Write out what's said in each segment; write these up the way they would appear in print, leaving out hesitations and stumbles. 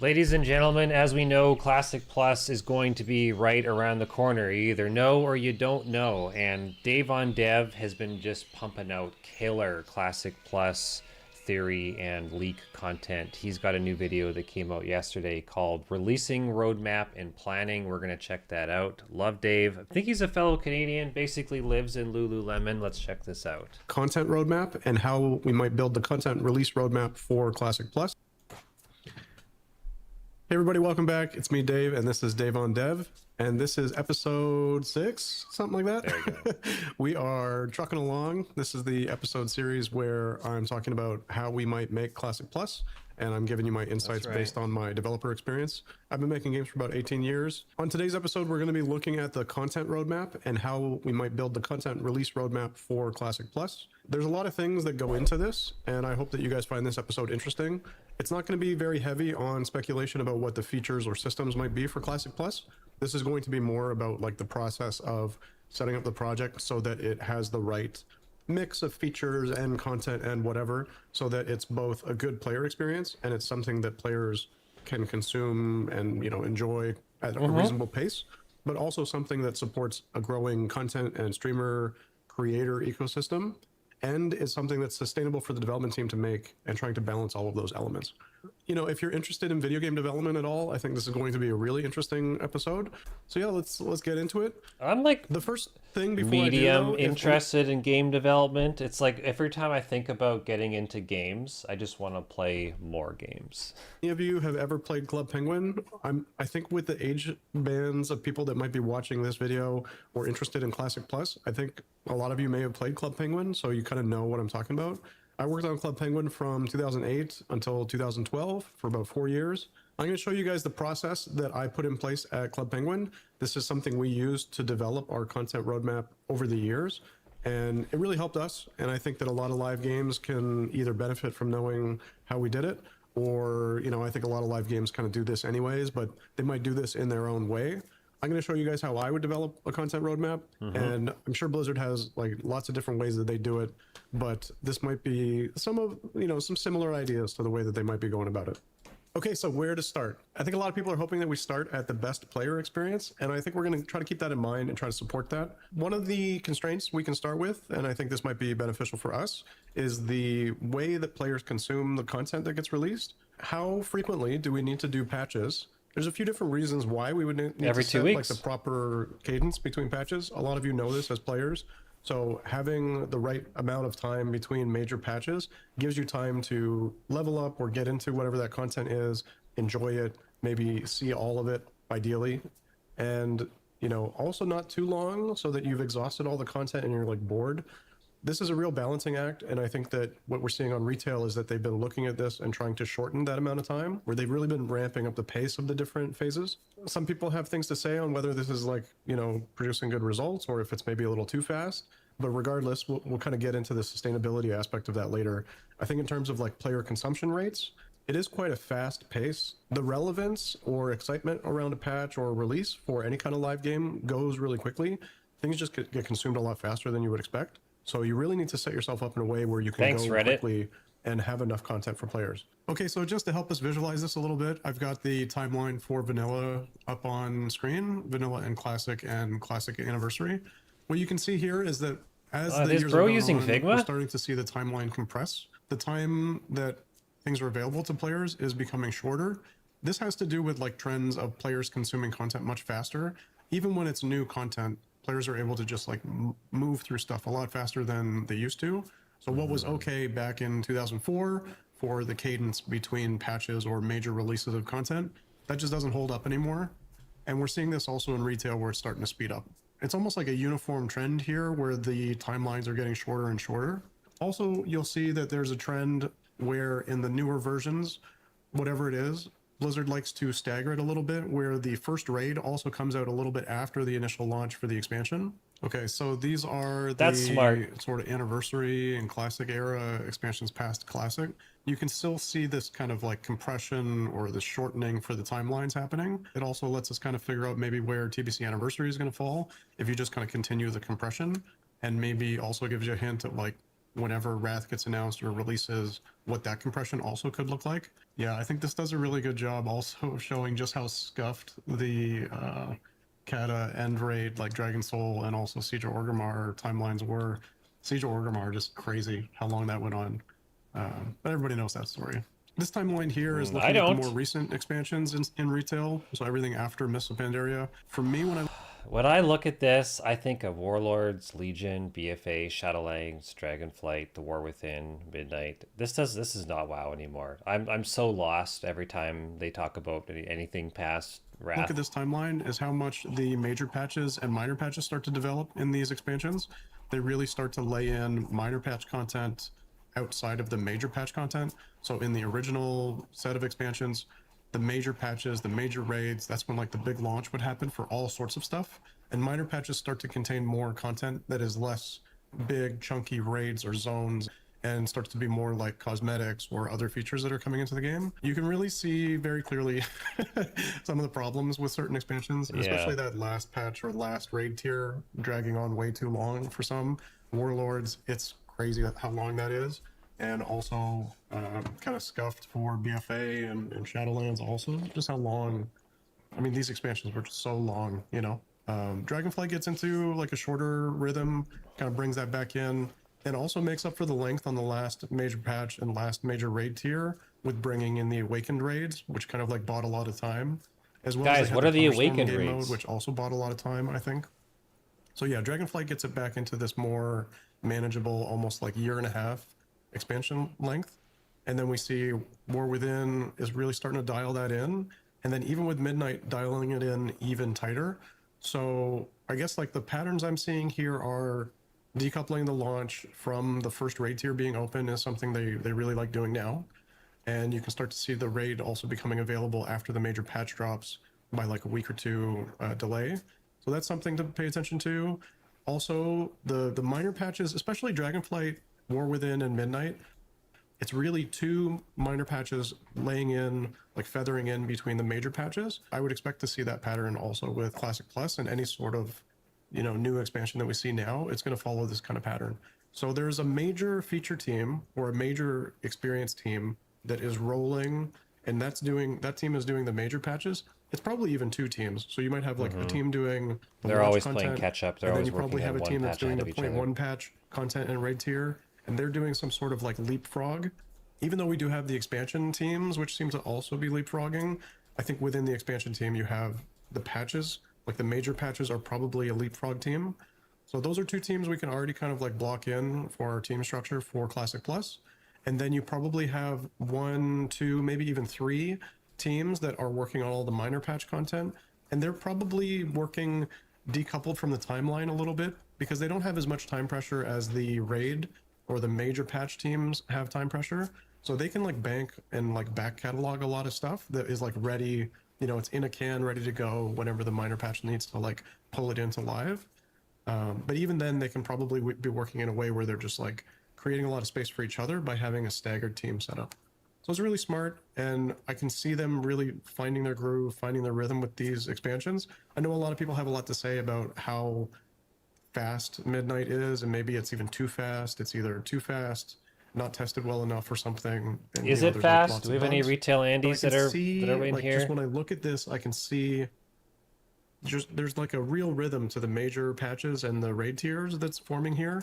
Ladies and gentlemen, as we know, Classic Plus is going to be right around the corner. You either know or you don't know. And Dave on Dev has been just pumping out killer Classic Plus theory and leak content. He's got a new video that came out yesterday called Releasing Roadmap and Planning. We're going to check that out. Love Dave. I think he's a fellow Canadian, basically lives in Lululemon. Let's check this out. Content roadmap and how we might build the content release roadmap for Classic Plus. Hey everybody, welcome back. It's me, Dave, and this is Dave on Dev, and this is episode 6, something like that. There you go. We are trucking along. This is the episode series where I'm talking about how we might make Classic Plus, and I'm giving you my insights based on my developer experience. I've been making games for about 18 years. On today's episode, we're going to be looking at the content roadmap and how we might build the content release roadmap for Classic Plus. There's a lot of things that go into this, and I hope that you guys find this episode interesting. It's not going to be very heavy on speculation about what the features or systems might be for Classic Plus. This is going to be more about like the process of setting up the project so that it has the right mix of features and content and whatever, so that it's both a good player experience and it's something that players can consume and, you know, enjoy at a reasonable pace, but also something that supports a growing content and streamer creator ecosystem and is something that's sustainable for the development team to make, and trying to balance all of those elements. You know, if you're interested in video game development at all, I think this is going to be a really interesting episode. So yeah, let's get into it. I'm like The first thing before medium I do, though, interested in game development. It's like every time I think about getting into games, I just want to play more games. any of you have ever played Club Penguin, I think with the age bands of people that might be watching this video or interested in Classic Plus, I think a lot of you may have played Club Penguin, so you kind of know what I'm talking about. I worked on Club Penguin from 2008 until 2012 for about 4 years. I'm going to show you guys the process that I put in place at Club Penguin. This is something we used to develop our content roadmap over the years, and it really helped us. And I think that a lot of live games can either benefit from knowing how we did it, or, you know, I think a lot of live games kind of do this anyways, but they might do this in their own way. I'm going to show you guys how I would develop a content roadmap, and I'm sure Blizzard has like lots of different ways that they do it, but this might be some similar ideas to the way that they might be going about it. Okay, so where to start? I think a lot of people are hoping that we start at the best player experience, and I think we're going to try to keep that in mind and try to support that. One of the constraints we can start with, and I think this might be beneficial for us, is the way that players consume the content that gets released. How frequently do we need to do patches? There's a few different reasons why we would need Every to 2 set weeks. like the proper cadence between patches. A lot of you know this as players. So having the right amount of time between major patches gives you time to level up or get into whatever that content is, enjoy it, maybe see all of it ideally. And, you know, also not too long so that you've exhausted all the content and you're like bored. This is a real balancing act, and I think that what we're seeing on retail is that they've been looking at this and trying to shorten that amount of time, where they've really been ramping up the pace of the different phases. Some people have things to say on whether this is like, you know, producing good results or if it's maybe a little too fast. But regardless, we'll kind of get into the sustainability aspect of that later. I think in terms of like player consumption rates, it is quite a fast pace. The relevance or excitement around a patch or a release for any kind of live game goes really quickly. Things just get consumed a lot faster than you would expect. So you really need to set yourself up in a way where you can go quickly and have enough content for players. Okay, so just to help us visualize this a little bit, I've got the timeline for Vanilla up on screen, Vanilla and Classic Anniversary. What you can see here is that as the years are going on, we're starting to see the timeline compress. The time that things are available to players is becoming shorter. This has to do with like trends of players consuming content much faster. Even when it's new content, players are able to just like move through stuff a lot faster than they used to. So what was okay back in 2004 for the cadence between patches or major releases of content, that just doesn't hold up anymore. And we're seeing this also in retail where it's starting to speed up. It's almost like a uniform trend here where the timelines are getting shorter and shorter. Also, you'll see that there's a trend where in the newer versions, whatever it is, Blizzard likes to stagger it a little bit, where the first raid also comes out a little bit after the initial launch for the expansion. Okay, so these are the sort of anniversary and classic era expansions past classic. You can still see this kind of like compression or the shortening for the timelines happening. It also lets us kind of figure out maybe where TBC anniversary is going to fall if you just kind of continue the compression, and maybe also gives you a hint of like whenever Wrath gets announced or releases, what that compression also could look like. Yeah, I think this does a really good job also showing just how scuffed the Kata end raid, like Dragon Soul and also Siege of Orgrimmar timelines were. Siege of Orgrimmar, just crazy how long that went on. But everybody knows that story. This timeline here is I looking at the more don't. recent expansions in retail, so everything after Mists of Pandaria. For me, when I When I look at this, I think of Warlords, Legion, BFA, Shadowlands, Dragonflight, The War Within, Midnight. This is not WoW anymore. I'm so lost every time they talk about anything past look at Wrath. this timeline, is how much the major patches and minor patches start to develop in these expansions. They really start to lay in minor patch content outside of the major patch content. So in the original set of expansions, the major patches, the major raids, that's when like the big launch would happen for all sorts of stuff. And minor patches start to contain more content that is less big chunky raids or zones and starts to be more like cosmetics or other features that are coming into the game. You can really see very clearly some of the problems with certain expansions, Yeah. especially that last patch or last raid tier dragging on way too long for some. Warlords, it's crazy how long that is. And also kind of scuffed for BFA and Shadowlands also, just how long. I mean, these expansions were just so long, you know. Dragonflight gets into like a shorter rhythm, kind of brings that back in, and also makes up for the length on the last major patch and last major raid tier with bringing in the Awakened raids, which kind of like bought a lot of time, as well as they Guys, had what the are the Thunderstorm Awakened game mode, raids? which also bought a lot of time, I think. So yeah, Dragonflight gets it back into this more manageable, almost like year and a half expansion length. And then we see War Within is really starting to dial that in. And then even with Midnight dialing it in even tighter. So I guess like the patterns I'm seeing here are decoupling the launch from the first raid tier being open is something they really like doing now. And you can start to see the raid also becoming available after the major patch drops by like a week or two delay. So that's something to pay attention to. Also, the minor patches, especially Dragonflight, War Within, and Midnight, it's really two minor patches laying in, like feathering in between the major patches. I would expect to see that pattern also with Classic Plus and any sort of, you know, new expansion that we see now. It's going to follow this kind of pattern. So there's a major feature team or a major experience team that is rolling, and that team is doing the major patches. It's probably even two teams. So you might have like a team doing the They're launch always playing content, catch up. They're and then always you probably working have on a one team that's patch doing ahead the of each point other. one patch content and raid tier, and they're doing some sort of like leapfrog. Even though we do have the expansion teams, which seem to also be leapfrogging, I think within the expansion team you have the patches, like the major patches are probably a leapfrog team. So those are two teams we can already kind of like block in for our team structure for Classic Plus. And then you probably have one, two, maybe even three teams that are working on all the minor patch content. And they're probably working decoupled from the timeline a little bit because they don't have as much time pressure as the raid or the major patch teams have time pressure. So they can like bank and like back catalog a lot of stuff that is like ready, you know, it's in a can ready to go whenever the minor patch needs to like pull it into live. But even then, they can probably be working in a way where they're just like creating a lot of space for each other by having a staggered team setup. So it's really smart, and I can see them really finding their groove, finding their rhythm with these expansions. I know a lot of people have a lot to say about how fast Midnight is, and maybe it's even too fast. It's either too fast, not tested well enough, or something. And Is you know, it there's like fast? lots Do we of have any bugs. retail But I Andes can that see, are in like, just here? when I look at this, I can see just there's like a real rhythm to the major patches and the raid tiers that's forming here.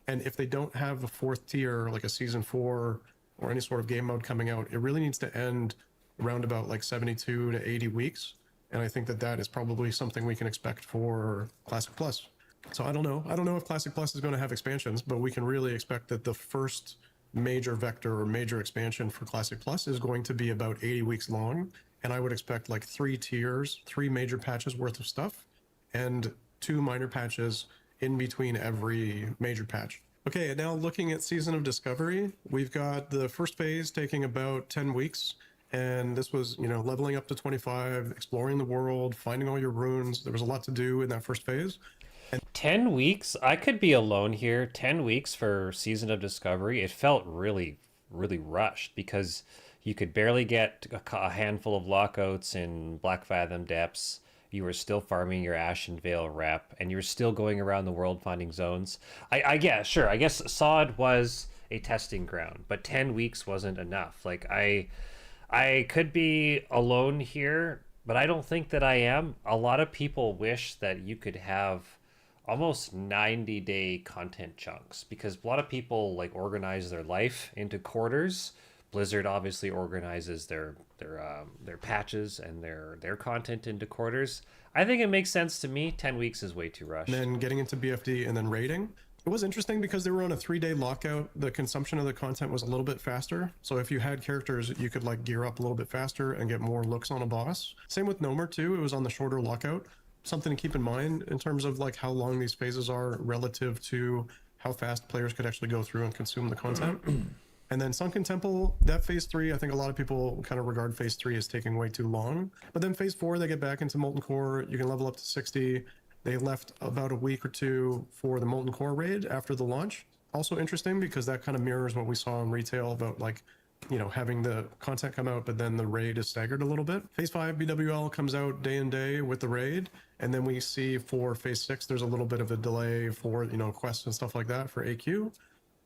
And if they don't have a fourth tier, like a season 4 or any sort of game mode coming out, it really needs to end around about like 72 to 80 weeks. And I think that that is probably something we can expect for Classic Plus. So I don't know. I don't know if Classic Plus is going to have expansions, but we can really expect that the first major vector or major expansion for Classic Plus is going to be about 80 weeks long. And I would expect like 3 tiers, 3 major patches worth of stuff, and 2 minor patches in between every major patch. Okay, and now looking at Season of Discovery, we've got the first phase taking about 10 weeks. And this was, you know, leveling up to 25, exploring the world, finding all your runes. There was a lot to do in that first phase. 10 weeks? I could be alone here. 10 weeks for Season of Discovery. It felt really, really rushed because you could barely get a handful of lockouts in Black Fathom depths. you were still farming your Ashen Vale rep, and you were still going around the world finding zones. I guess, sure, I guess Sod was a testing ground, but 10 weeks wasn't enough. Like, I could be alone here, but I don't think that I am. A lot of people wish that you could have almost 90-day content chunks, because a lot of people like organize their life into quarters. Blizzard obviously organizes their patches and their content into quarters. I think it makes sense to me. 10 weeks is way too rushed. And then getting into BFD and then raiding. It was interesting because they were on a 3-day lockout. The consumption of the content was a little bit faster. So if you had characters, you could like gear up a little bit faster and get more looks on a boss. Same with Nomer too. It was on the shorter lockout. Something to keep in mind in terms of like how long these phases are relative to how fast players could actually go through and consume the content. And then Sunken Temple, that phase 3, I think a lot of people kind of regard phase 3 as taking way too long. But then phase 4, they get back into Molten Core. You can level up to 60. They left about a week or two for the Molten Core raid after the launch. Also interesting because that kind of mirrors what we saw in retail about like, you know, having the content come out, but then the raid is staggered a little bit. Phase 5 BWL comes out day and day with the raid. And then we see for phase 6, there's a little bit of a delay for, you know, quests and stuff like that for AQ.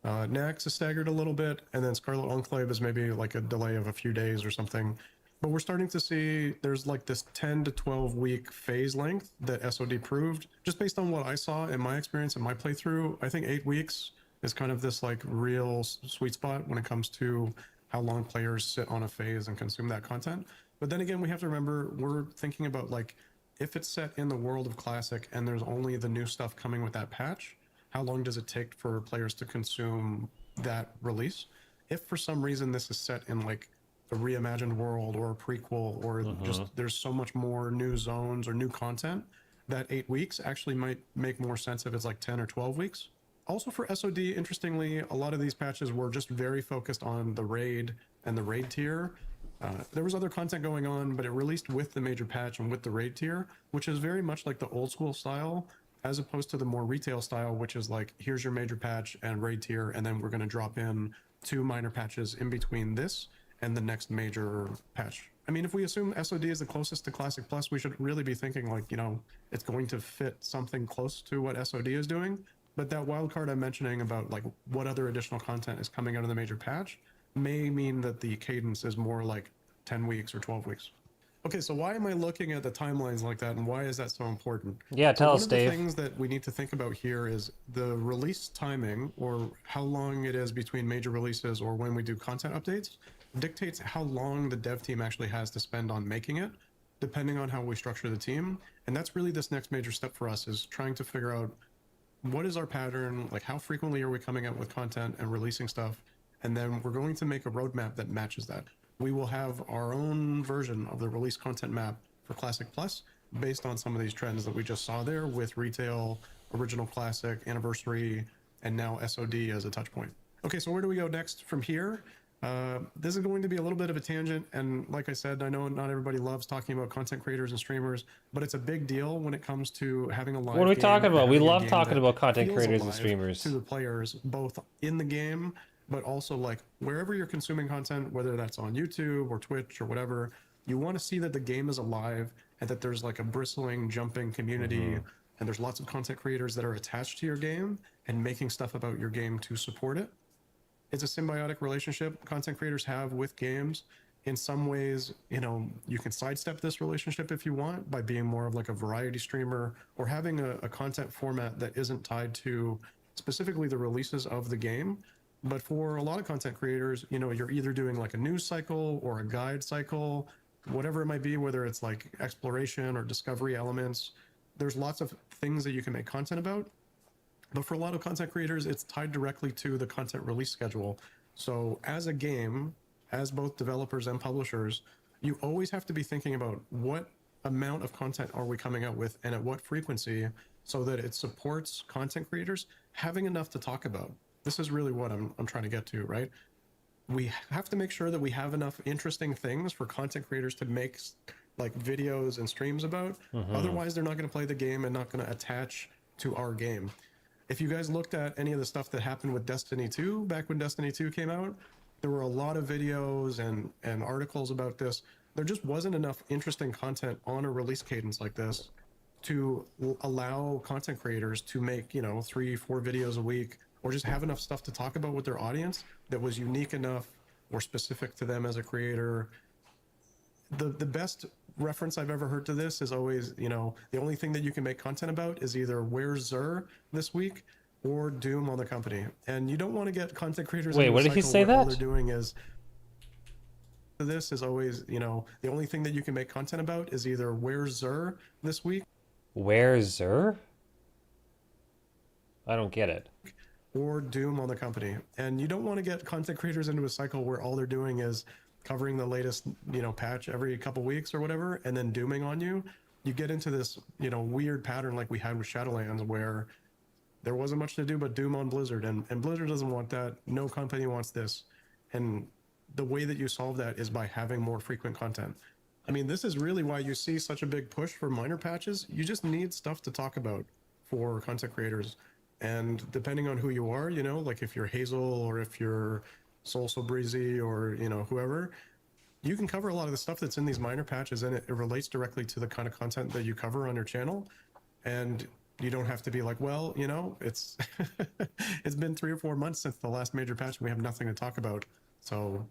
Nax is staggered a little bit, and then Scarlet Enclave is maybe like a delay of a few days or something. But we're starting to see there's like this 10 to 12 week phase length that SOD proved. Just based on what I saw in my experience in my playthrough, I think 8 weeks is kind of this like real sweet spot when it comes to how long players sit on a phase and consume that content. But then again, we have to remember we're thinking about like if it's set in the world of Classic and there's only the new stuff coming with that patch, how long does it take for players to consume that release? If for some reason this is set in like a reimagined world or a prequel or just there's so much more new zones or new content, that 8 weeks actually might make more sense if it's like 10 or 12 weeks. Also for SOD, interestingly, a lot of these patches were just very focused on the raid and the raid tier. There was other content going on, but it released with the major patch and with the raid tier, which is very much like the old school style, as opposed to the more retail style, which is like, here's your major patch and raid tier, and then we're going to drop in 2 minor patches in between this and the next major patch. I mean, if we assume SOD is the closest to Classic Plus, we should really be thinking like, you know, it's going to fit something close to what SOD is doing. But that wildcard I'm mentioning about like what other additional content is coming out of the major patch may mean that the cadence is more like 10 weeks or 12 weeks. Okay, so why am I looking at the timelines like that, and why is that so important? Yeah, tell us, Dave. One of the things that we need to think about here is the release timing, or how long it is between major releases or when we do content updates, dictates how long the dev team actually has to spend on making it, depending on how we structure the team. And that's really this next major step for us, is trying to figure out what is our pattern, like how frequently are we coming out with content and releasing stuff, and then we're going to make a roadmap that matches that. We will have our own version of the release content map for Classic Plus based on some of these trends that we just saw there with retail, original Classic, anniversary, and now SOD as a touch point. Okay, so where do we go next from here? This is going to be a little bit of a tangent, and like I said, I know not everybody loves talking about content creators and streamers, but it's a big deal when it comes to having a live game. What are we talking about? We love talking about content feels creators and alive streamers. to the players, both in the game, but also like wherever you're consuming content, whether that's on YouTube or Twitch or whatever, you want to see that the game is alive and that there's like a bristling, jumping community, and there's lots of content creators that are attached to your game and making stuff about your game to support it. It's a symbiotic relationship content creators have with games. In some ways, you know, you can sidestep this relationship if you want by being more of like a variety streamer or having a content format that isn't tied to specifically the releases of the game. But for a lot of content creators, you know, you're either doing like a news cycle or a guide cycle, whatever it might be, whether it's like exploration or discovery elements. There's lots of things that you can make content about. But for a lot of content creators, it's tied directly to the content release schedule. So as a game, as both developers and publishers, you always have to be thinking about what amount of content are we coming out with and at what frequency, so that it supports content creators having enough to talk about. This is really what I'm trying to get to, right? We have to make sure that we have enough interesting things for content creators to make like videos and streams about. Otherwise, they're not going to play the game and not going to attach to our game. If you guys looked at any of the stuff that happened with Destiny 2, back when Destiny 2 came out, there were a lot of videos and articles about this. there just wasn't enough interesting content on a release cadence like this to allow content creators to make, 3-4 videos a week, or just have enough stuff to talk about with their audience that was unique enough or specific to them as a creator. The best reference I've ever heard to this is always, the only thing that you can make content about is either where's Xur this week or Doom on the company. And you don't want to get content creators Wait, into what a did he cycle say where all that? they're doing is this is always, the only thing that you can make content about is either where's Xur this week Where's Xur? I don't get it. or Doom on the company. And you don't want to get content creators into a cycle where all they're doing is covering the latest, patch every couple weeks or whatever, and then dooming on you. You get into this, weird pattern like we had with Shadowlands where there wasn't much to do but doom on Blizzard, and Blizzard doesn't want that. No company wants this. And the way that you solve that is by having more frequent content. I mean, this is really why you see such a big push for minor patches. You just need stuff to talk about for content creators. And depending on who you are, like if you're Hazel or if you're Soul So Breezy or, whoever, you can cover a lot of the stuff that's in these minor patches, and it relates directly to the kind of content that you cover on your channel. And you don't have to be like, well, it's it's been 3 or 4 months since the last major patch and we have nothing to talk about. So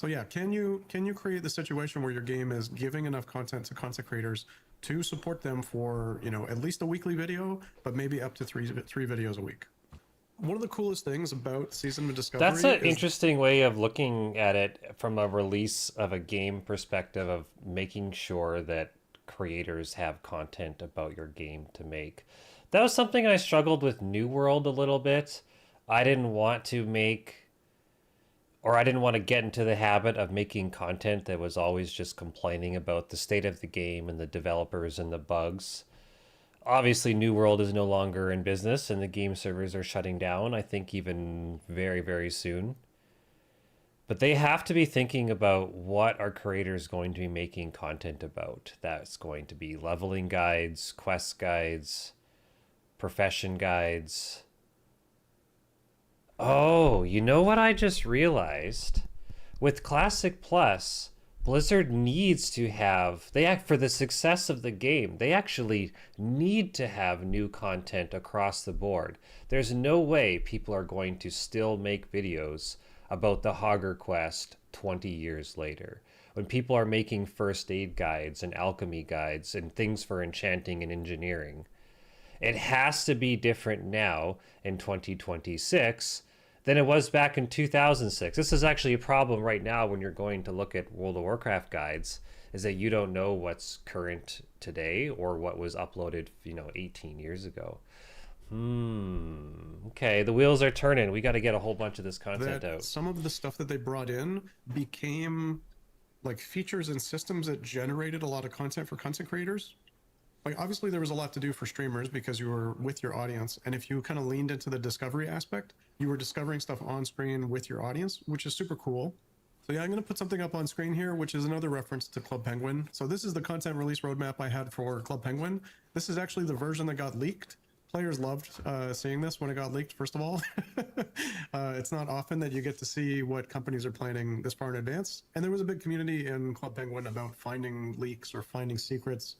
yeah, can you create the situation where your game is giving enough content to content creators to support them for, at least a weekly video, but maybe up to three videos a week? One of the coolest things about Season of Discovery That's an is interesting way of looking at it from a release of a game perspective, of making sure that creators have content about your game to make. That was something I struggled with New World a little bit. I didn't want to make, or I didn't want to get into the habit of making content that was always just complaining about the state of the game and the developers and the bugs. Obviously, New World is no longer in business and the game servers are shutting down, I think even very, very soon. But they have to be thinking about what are creators going to be making content about. That's going to be leveling guides, quest guides, profession guides. Oh, you know what I just realized? With Classic Plus, Blizzard needs to have, they act for the success of the game. They actually need to have new content across the board. There's no way people are going to still make videos about the Hogger quest 20 years later, when people are making first aid guides and alchemy guides and things for enchanting and engineering. It has to be different now in 2026 than it was back in 2006. This is actually a problem right now when you're going to look at World of Warcraft guides, is that you don't know what's current today or what was uploaded, 18 years ago. Okay, the wheels are turning. We got to get a whole bunch of this content that out. some of the stuff that they brought in became like features and systems that generated a lot of content for content creators. Like, obviously there was a lot to do for streamers because you were with your audience, and if you kind of leaned into the discovery aspect, you were discovering stuff on screen with your audience, which is super cool. So yeah, I'm going to put something up on screen here, which is another reference to Club Penguin. So this is the content release roadmap I had for Club Penguin. This is actually the version that got leaked. Players loved seeing this when it got leaked, first of all. It's not often that you get to see what companies are planning this far in advance. And there was a big community in Club Penguin about finding leaks or finding secrets.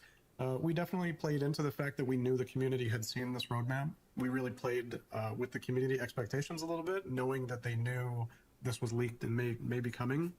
We definitely played into the fact that we knew the community had seen this roadmap. We really played with the community expectations a little bit, knowing that they knew this was leaked and may be coming.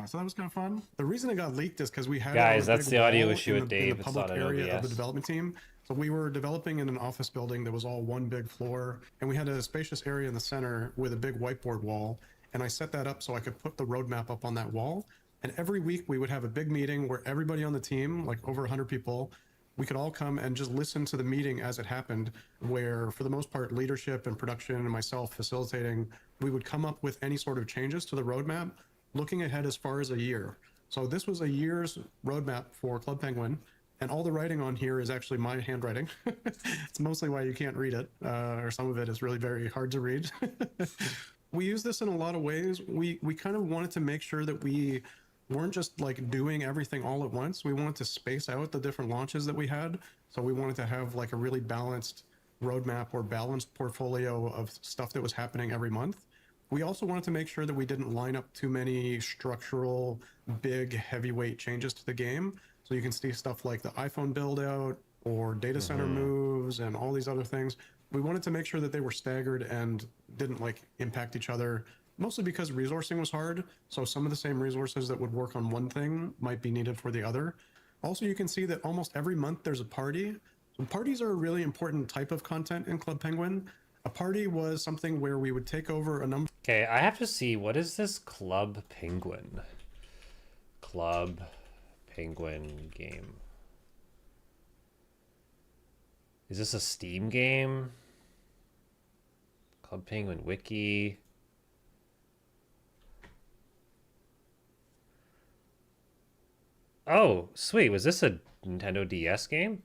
So that was kind of fun. The reason it got leaked is because we had Guys, it on a that's big the audio wall issue in with the Dave. It's public not an area of the OBS. development team. So we were developing in an office building that was all one big floor, and we had a spacious area in the center with a big whiteboard wall. And I set that up so I could put the roadmap up on that wall. And every week we would have a big meeting where everybody on the team, like over 100 people, we could all come and just listen to the meeting as it happened, where for the most part, leadership and production and myself facilitating, we would come up with any sort of changes to the roadmap, looking ahead as far as a year. So this was a year's roadmap for Club Penguin, and all the writing on here is actually my handwriting. It's mostly why you can't read it, or some of it is really very hard to read. We use this in a lot of ways. We kind of wanted to make sure that we weren't just like doing everything all at once. We wanted to space out the different launches that we had. So we wanted to have like a really balanced roadmap or balanced portfolio of stuff that was happening every month. We also wanted to make sure that we didn't line up too many structural, big, heavyweight changes to the game. So you can see stuff like the iPhone build out or data center moves and all these other things. We wanted to make sure that they were staggered and didn't like impact each other, mostly because resourcing was hard. So some of the same resources that would work on one thing might be needed for the other. Also, you can see that almost every month there's a party. So parties are a really important type of content in Club Penguin. A party was something where we would take over a number. Okay, I have to see, what is this Club Penguin? Club Penguin game. Is this a Steam game? Club Penguin Wiki. Oh, sweet. Was this a Nintendo DS game?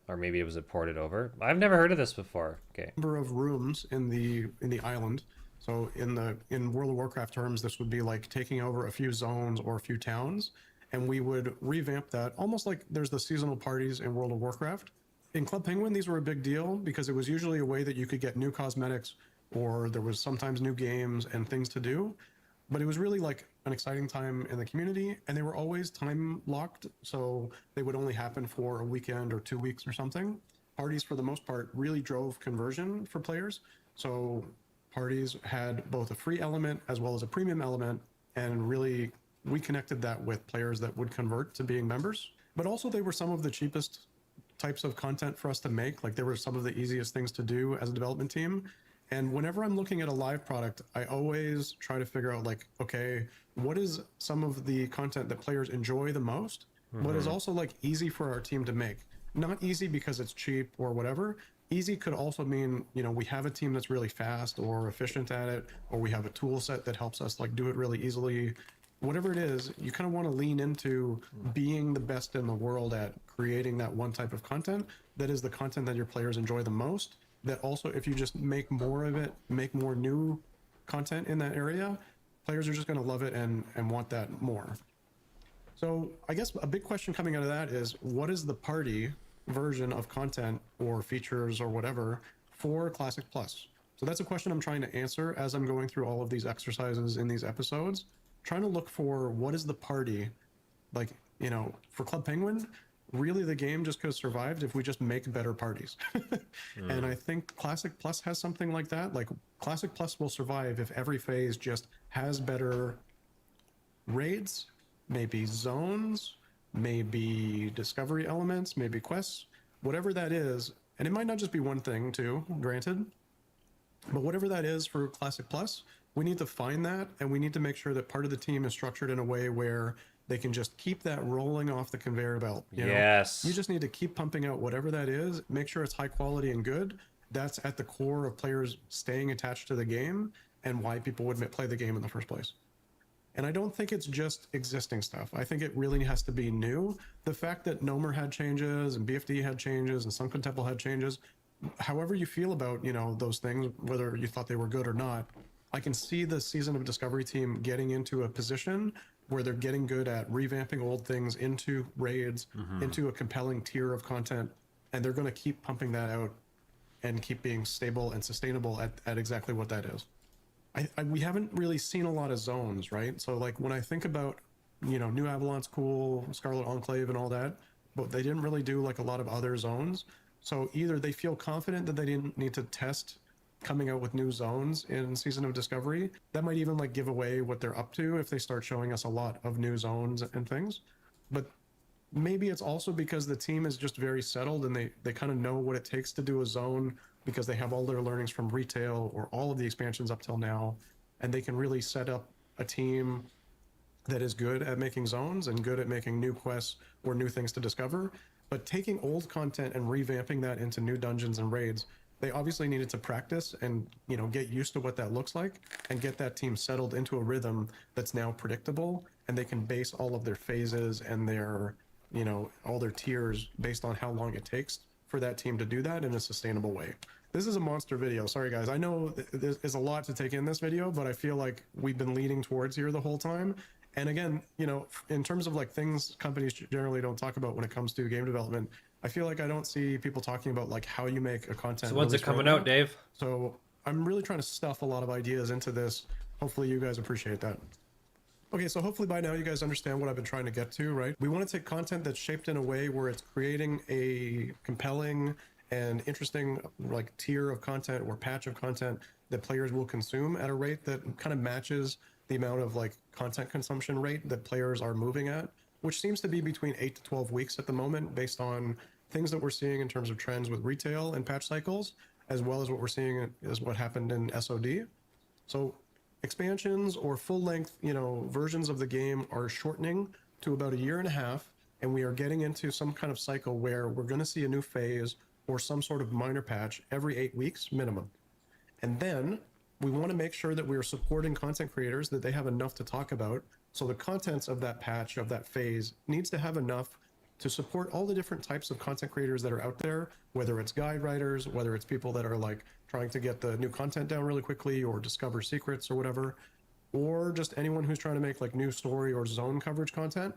Or maybe it was ported over. I've never heard of this before. Okay. Number of rooms in the island. So in World of Warcraft terms, this would be like taking over a few zones or a few towns, and we would revamp that almost like there's the seasonal parties in World of Warcraft. In Club Penguin, these were a big deal because it was usually a way that you could get new cosmetics, or there was sometimes new games and things to do. But it was really like an exciting time in the community, and they were always time locked, so they would only happen for a weekend or 2 weeks or something. Parties, for the most part, really drove conversion for players. So parties had both a free element as well as a premium element, and really we connected that with players that would convert to being members. But also they were some of the cheapest types of content for us to make. Like they were some of the easiest things to do as a development team. And whenever I'm looking at a live product, I always try to figure out like, okay, what is some of the content that players enjoy the most, but is also like easy for our team to make? Not easy because it's cheap or whatever. Easy could also mean, you know, we have a team that's really fast or efficient at it, or we have a tool set that helps us like do it really easily. Whatever it is, you kind of want to lean into being the best in the world at creating that one type of content that is the content that your players enjoy the most. That also, if you just make more of it, make more new content in that area, players are just going to love it and want that more. So I guess a big question coming out of that is, what is the party version of content or features or whatever for Classic Plus? So that's a question I'm trying to answer as I'm going through all of these exercises in these episodes, trying to look for what is the party, like, you know, for Club Penguin. Really, the game just could have survived if we just make better parties. And I think Classic Plus has something like that. Like Classic Plus will survive if every phase just has better raids, maybe zones, maybe discovery elements, maybe quests, whatever that is. And it might not just be one thing too, granted, but whatever that is for Classic Plus, we need to find that, and we need to make sure that part of the team is structured in a way where they can just keep that rolling off the conveyor belt. You know? Yes. You just need to keep pumping out whatever that is, make sure it's high quality and good. That's at the core of players staying attached to the game and why people would play the game in the first place. And I don't think it's just existing stuff. I think it really has to be new. The fact that Nomer had changes and BFD had changes and Sunken Temple had changes, however you feel about, you know, those things, whether you thought they were good or not, I can see the Season of Discovery team getting into a position where they're getting good at revamping old things into raids, into a compelling tier of content, and they're going to keep pumping that out and keep being stable and sustainable at exactly what that is. We haven't really seen a lot of zones, right? So like when I think about, you know, New Avalon's cool, Scarlet Enclave and all that, but they didn't really do like a lot of other zones. So either they feel confident that they didn't need to test coming out with new zones in Season of Discovery. That might even like give away what they're up to if they start showing us a lot of new zones and things. But maybe it's also because the team is just very settled and they kind of know what it takes to do a zone because they have all their learnings from retail or all of the expansions up till now, and they can really set up a team that is good at making zones and good at making new quests or new things to discover. But taking old content and revamping that into new dungeons and raids, they obviously needed to practice and, you know, get used to what that looks like and get that team settled into a rhythm that's now predictable, and they can base all of their phases and their, you know, all their tiers based on how long it takes for that team to do that in a sustainable way. This is a monster video. Sorry guys, I know there's a lot to take in this video, but I feel like we've been leading towards here the whole time. And again, you know, in terms of like things companies generally don't talk about when it comes to game development, I feel like I don't see people talking about like how you make a content. So when's it release coming roadmap. out, Dave? So I'm really trying to stuff a lot of ideas into this. Hopefully you guys appreciate that. Okay, so hopefully by now you guys understand what I've been trying to get to, right? We want to take content that's shaped in a way where it's creating a compelling and interesting like tier of content or patch of content that players will consume at a rate that kind of matches the amount of like content consumption rate that players are moving at, which seems to be between 8 to 12 weeks at the moment based on things that we're seeing in terms of trends with retail and patch cycles, as well as what we're seeing is what happened in SOD. So expansions or full-length, versions of the game are shortening to about a year and a half, and we are getting into some kind of cycle where we're going to see a new phase or some sort of minor patch every 8 weeks minimum. And then we want to make sure that we are supporting content creators, that they have enough to talk about. So the contents of that patch, of that phase, needs to have enough to support all the different types of content creators that are out there, whether it's guide writers, whether it's people that are like trying to get the new content down really quickly or discover secrets or whatever, or just anyone who's trying to make like new story or zone coverage content.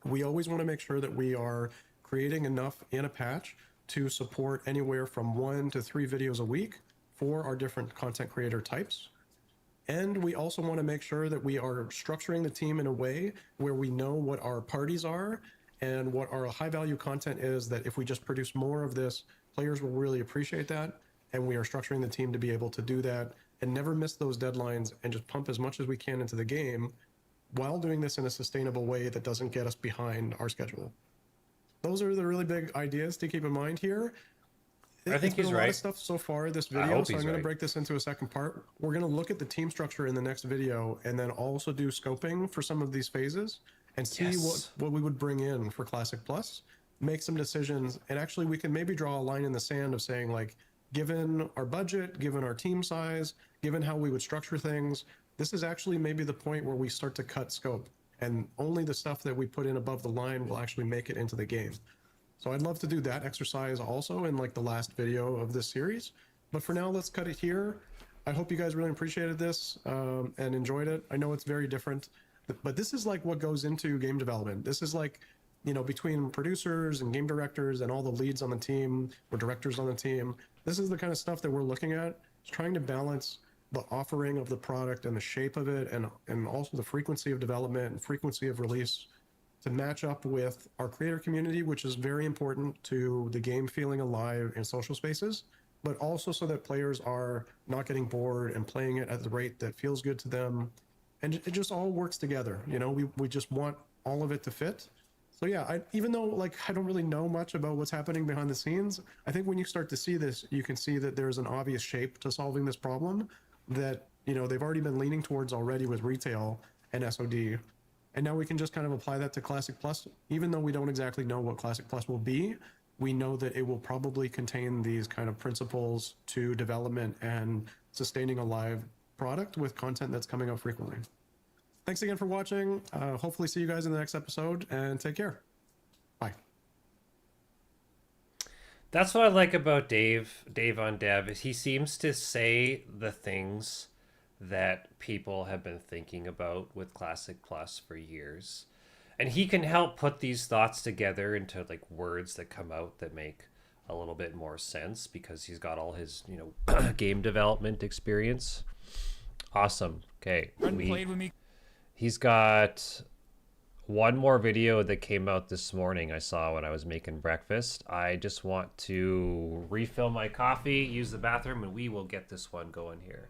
We always want to make sure that we are creating enough in a patch to support anywhere from 1 to 3 videos a week for our different content creator types. And we also want to make sure that we are structuring the team in a way where we know what our parties are and what our high value content is, that if we just produce more of this, players will really appreciate that. And we are structuring the team to be able to do that and never miss those deadlines and just pump as much as we can into the game while doing this in a sustainable way that doesn't get us behind our schedule. Those are the really big ideas to keep in mind here. I think he's a lot right. of stuff so far this I video, hope so I'm he's going to right. break this into a second part. We're going to look at the team structure in the next video and then also do scoping for some of these phases and see Yes. what we would bring in for Classic Plus, make some decisions, and actually we can maybe draw a line in the sand of saying, like, given our budget, given our team size, given how we would structure things, this is actually maybe the point where we start to cut scope, and only the stuff that we put in above the line will actually make it into the game. So I'd love to do that exercise also in like the last video of this series. But for now, let's cut it here. I hope you guys really appreciated this and enjoyed it. I know it's very different, but this is like what goes into game development. This is like, between producers and game directors and all the leads on the team or directors on the team, this is the kind of stuff that we're looking at. It's trying to balance the offering of the product and the shape of it, and also the frequency of development and frequency of release to match up with our creator community, which is very important to the game feeling alive in social spaces, but also so that players are not getting bored and playing it at the rate that feels good to them. And it just all works together. We just want all of it to fit. So yeah, even though like I don't really know much about what's happening behind the scenes, I think when you start to see this, you can see that there's an obvious shape to solving this problem that, they've already been leaning towards already with retail and SOD. And now we can just kind of apply that to Classic Plus. Even though we don't exactly know what Classic Plus will be, we know that it will probably contain these kind of principles to development and sustaining a live product with content that's coming out frequently. Thanks again for watching. Hopefully see you guys in the next episode, and take care. Bye. That's what I like about Dave on Dev, is he seems to say the things that people have been thinking about with Classic Plus for years. And he can help put these thoughts together into like words that come out that make a little bit more sense because he's got all his, game development experience. Awesome. Okay. Played with me. He's got one more video that came out this morning I saw when I was making breakfast. I just want to refill my coffee, use the bathroom, and we will get this one going here.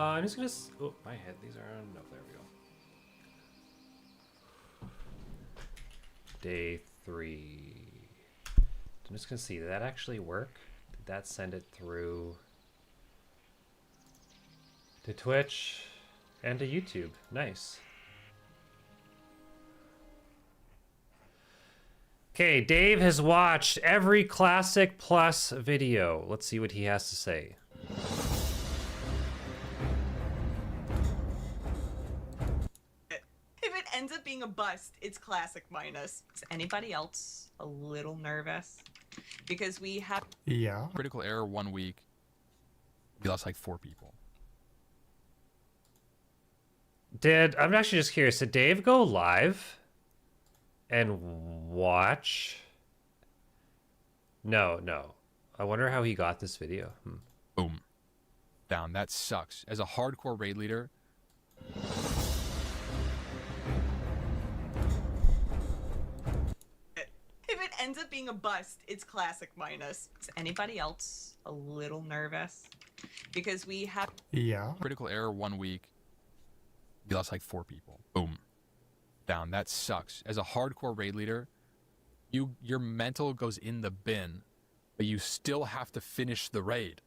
I'm just gonna. Oh, my head. These are on. No, there we go. Day 3. I'm just gonna see. Did that actually work? Did that send it through to Twitch and to YouTube? Nice. Okay, Dave has watched every Classic Plus video. Let's see what he has to say. If it ends up being a bust, it's classic minus. Is anybody else a little nervous? Because we have... Yeah. Critical error 1 week. We lost like 4 people. I'm actually just curious, did Dave go live and watch? No. I wonder how he got this video. Boom. Down. That sucks. As a hardcore raid leader, If it ends up being a bust, it's classic minus. Is anybody else a little nervous? Because we have... Yeah. critical error 1 week. We lost like 4 people. Boom. Down. That sucks. As a hardcore raid leader, your mental goes in the bin, but you still have to finish the raid.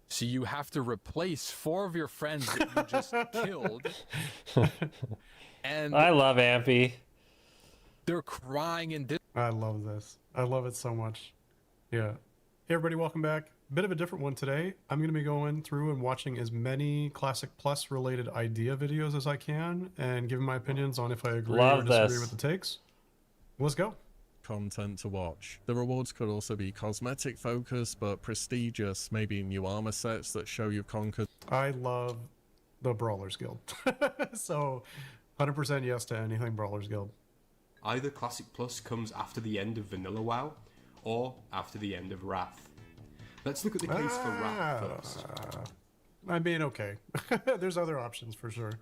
So you have to replace 4 of your friends that you just killed. And I love Ampy. they're crying in I love this. I love it so much. Yeah. Hey everybody, welcome back. Bit of a different one today. I'm going to be going through and watching as many Classic Plus related idea videos as I can and giving my opinions on if I agree or disagree with the takes. Let's go. Content to watch. The rewards could also be cosmetic focused but prestigious, maybe new armor sets that show you've conquered. I love the Brawlers Guild. So 100% yes to anything Brawlers Guild. Either Classic Plus comes after the end of Vanilla WoW, or after the end of Wrath. Let's look at the case for Wrath first. I mean, okay. There's other options for sure.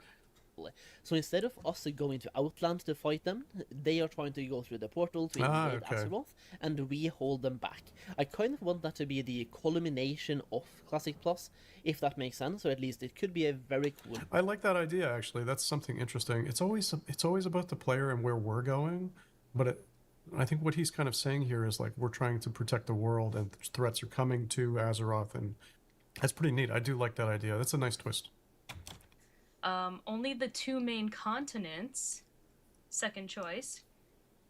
So instead of us going to Outland to fight them, they are trying to go through the portal to invade Azeroth, and we hold them back. I kind of want that to be the culmination of Classic Plus, if that makes sense, or at least it could be a very cool... I like that idea, actually. That's something interesting. It's always about the player and where we're going, but I think what he's kind of saying here is like we're trying to protect the world and threats are coming to Azeroth, and that's pretty neat. I do like that idea. That's a nice twist. Only the 2 main continents, second choice.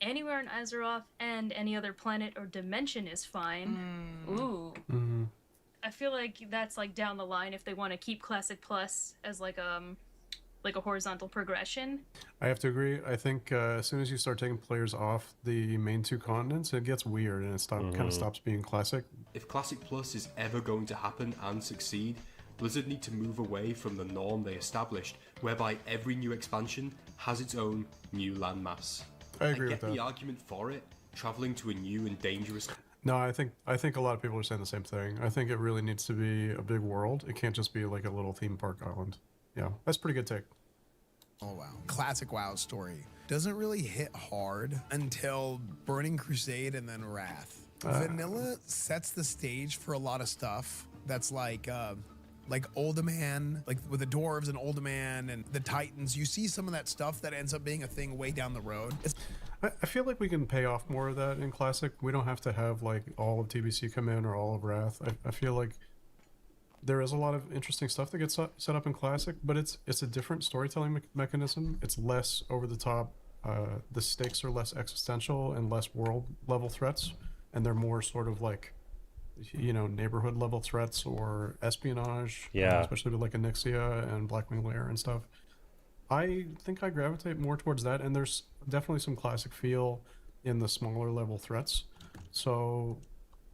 Anywhere in Azeroth and any other planet or dimension is fine. Ooh. Mm-hmm. I feel like that's like down the line if they want to keep Classic Plus as like a horizontal progression. I have to agree. I think as soon as you start taking players off the main 2 continents, it gets weird and it kind of stops being classic. If Classic Plus is ever going to happen and succeed, Blizzard need to move away from the norm they established, whereby every new expansion has its own new landmass. I agree get with that. the argument for it, traveling to a new and dangerous... No, I think a lot of people are saying the same thing. I think it really needs to be a big world. It can't just be like a little theme park island. Yeah, that's a pretty good take. Oh wow. Classic WoW story. Doesn't really hit hard until Burning Crusade and then Wrath. Vanilla sets the stage for a lot of stuff that's like Uldaman, like with the dwarves and Uldaman and the Titans. You see some of that stuff that ends up being a thing way down the road. I feel like we can pay off more of that in Classic. We don't have to have like all of TBC come in or all of Wrath. I feel like there is a lot of interesting stuff that gets set up in Classic, but it's a different storytelling mechanism. It's less over the top. The stakes are less existential and less world level threats, and they're more sort of like, you know, neighborhood level threats or espionage. Yeah. Especially with like Onyxia and Blackwing Lair and stuff. I think I gravitate more towards that, and there's definitely some Classic feel in the smaller level threats. So,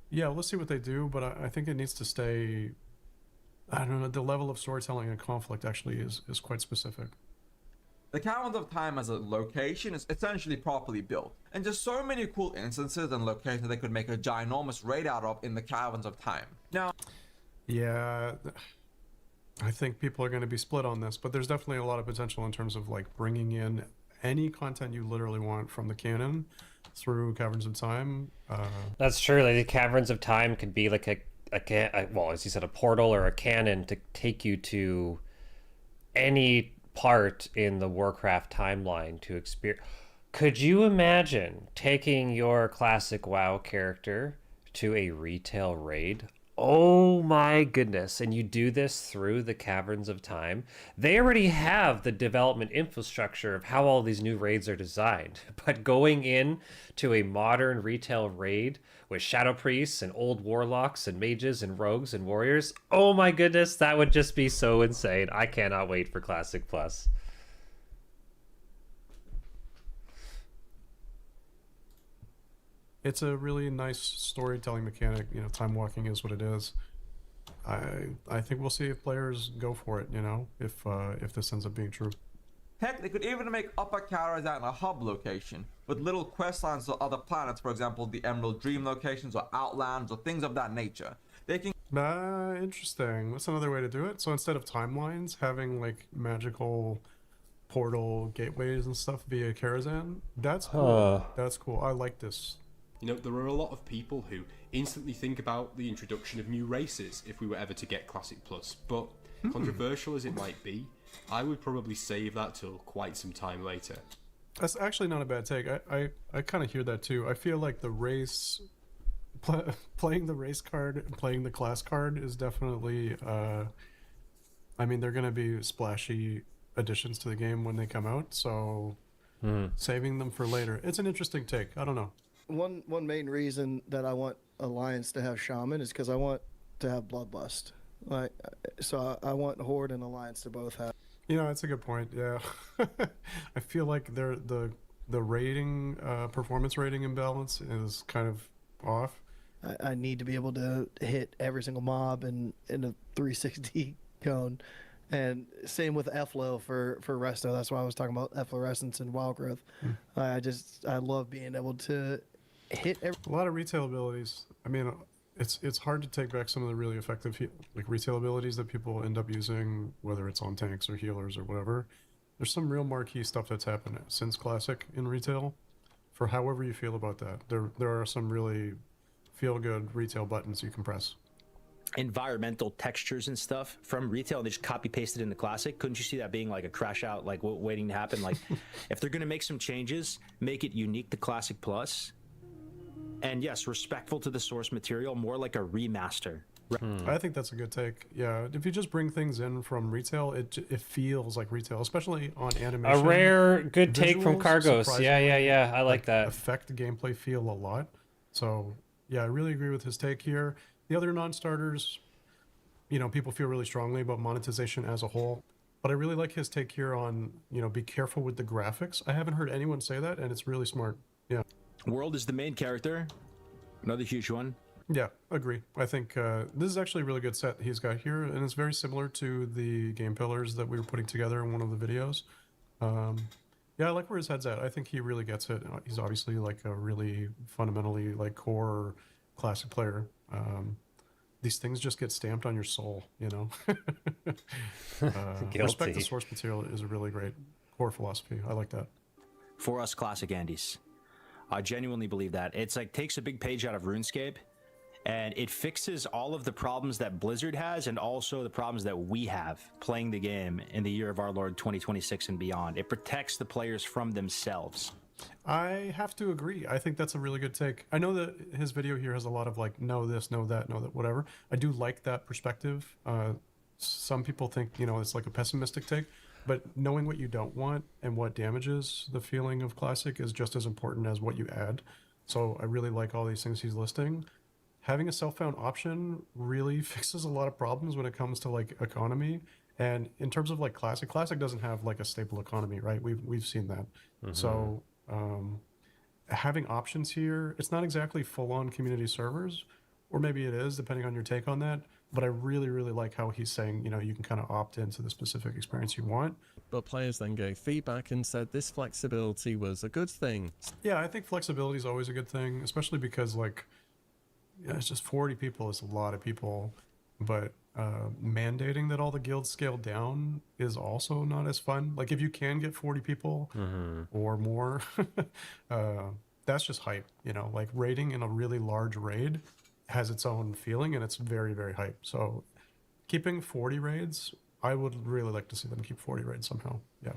yeah, let's see what they do, but I think it needs to stay... I don't know, the level of storytelling and conflict actually is quite specific. The Caverns of Time as a location is essentially properly built, and just so many cool instances and locations they could make a ginormous raid out of in the Caverns of Time. Now, yeah, I think people are going to be split on this, but there's definitely a lot of potential in terms of like bringing in any content you literally want from the canon through Caverns of Time. That's true. Like the Caverns of Time could be like well, as you said, a portal or a cannon to take you to any part in the Warcraft timeline to experience. Could you imagine taking your classic WoW character to a retail raid? Oh my goodness. And you do this through the Caverns of Time. They already have the development infrastructure of how all these new raids are designed. But going in to a modern retail raid with shadow priests and old warlocks and mages and rogues and warriors, oh my goodness, that would just be so insane. I cannot wait for Classic Plus. It's a really nice storytelling mechanic. You know, time walking is what it is. I think we'll see if players go for it. You know, if this ends up being true. Heck, they could even make Upper Karazhan a hub location with little quest lines to other planets, for example, the Emerald Dream locations or Outlands or things of that nature. They can. Interesting. That's another way to do it. So instead of timelines, having like magical portal gateways and stuff via Karazhan. That's cool. That's cool. I like this. You know, there are a lot of people who instantly think about the introduction of new races if we were ever to get Classic Plus, but controversial as it might be, I would probably save that till quite some time later. That's actually not a bad take. I kind of hear that too. I feel like the race, playing the race card and playing the class card is definitely, I mean, they're going to be splashy additions to the game when they come out, so saving them for later. It's an interesting take. I don't know. One main reason that I want Alliance to have Shaman is because I want to have Bloodlust. Like, so I want Horde and Alliance to both have. You know, that's a good point. Yeah, I feel like the rating performance rating imbalance is kind of off. I need to be able to hit every single mob in a 360 cone, and same with Efflow for Resto. That's why I was talking about Efflorescence and Wild Growth. I love being able to hit every. A lot of retail abilities. I mean, it's hard to take back some of the really effective like retail abilities that people end up using, whether it's on tanks or healers or whatever. There's some real marquee stuff that's happened since Classic in retail. For however you feel about that, there are some really feel good retail buttons you can press. Environmental textures and stuff from retail, and they just copy pasted into Classic. Couldn't you see that being like a crash out, like waiting to happen? Like, if they're gonna make some changes, make it unique to Classic Plus, and yes, respectful to the source material, more like a remaster. I think that's a good take. Yeah, if you just bring things in from retail, it feels like retail, especially on animation. A rare good take from Visuals, Cargos. Yeah. I like that. Affect the gameplay feel a lot. So yeah, I really agree with his take here. The other non-starters, you know, people feel really strongly about monetization as a whole. But I really like his take here on, you know, be careful with the graphics. I haven't heard anyone say that, and it's really smart. Yeah. World is the main character. Another huge one. Yeah, agree. I think this is actually a really good set he's got here, and it's very similar to the game pillars that we were putting together in one of the videos. Yeah, I like where his head's at. I think he really gets it. He's obviously like a really fundamentally like core classic player. These things just get stamped on your soul, you know. Respect the source material is a really great core philosophy. I like that. For us classic Andes, I genuinely believe that. It's like takes a big page out of RuneScape, and it fixes all of the problems that Blizzard has and also the problems that we have playing the game in the year of our Lord 2026 and beyond. It protects the players from themselves. I have to agree. I think that's a really good take. I know that his video here has a lot of like, no this, no that, no that, whatever. I do like that perspective. Some people think, you know, it's like a pessimistic take, but knowing what you don't want and what damages the feeling of classic is just as important as what you add. So I really like all these things he's listing. Having a self-found option really fixes a lot of problems when it comes to like economy. And in terms of like classic doesn't have like a stable economy, right? We've seen that. So having options here, it's not exactly full-on community servers, or maybe it is depending on your take on that, but I really like how he's saying, you know, you can kind of opt into the specific experience you want. But players then gave feedback and said this flexibility was a good thing. Yeah, I think flexibility is always a good thing, especially because like, yeah, it's just 40 people is a lot of people, but mandating that all the guilds scale down is also not as fun. Like if you can get 40 people or more, that's just hype, you know, like raiding in a really large raid has its own feeling and it's very hype. So keeping 40 raids I would really like to see them keep 40 raids somehow. Yeah.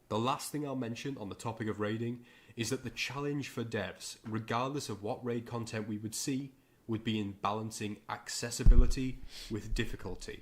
The last thing I'll mention on the topic of raiding is that the challenge for devs, regardless of what raid content we would see, would be in balancing accessibility with difficulty.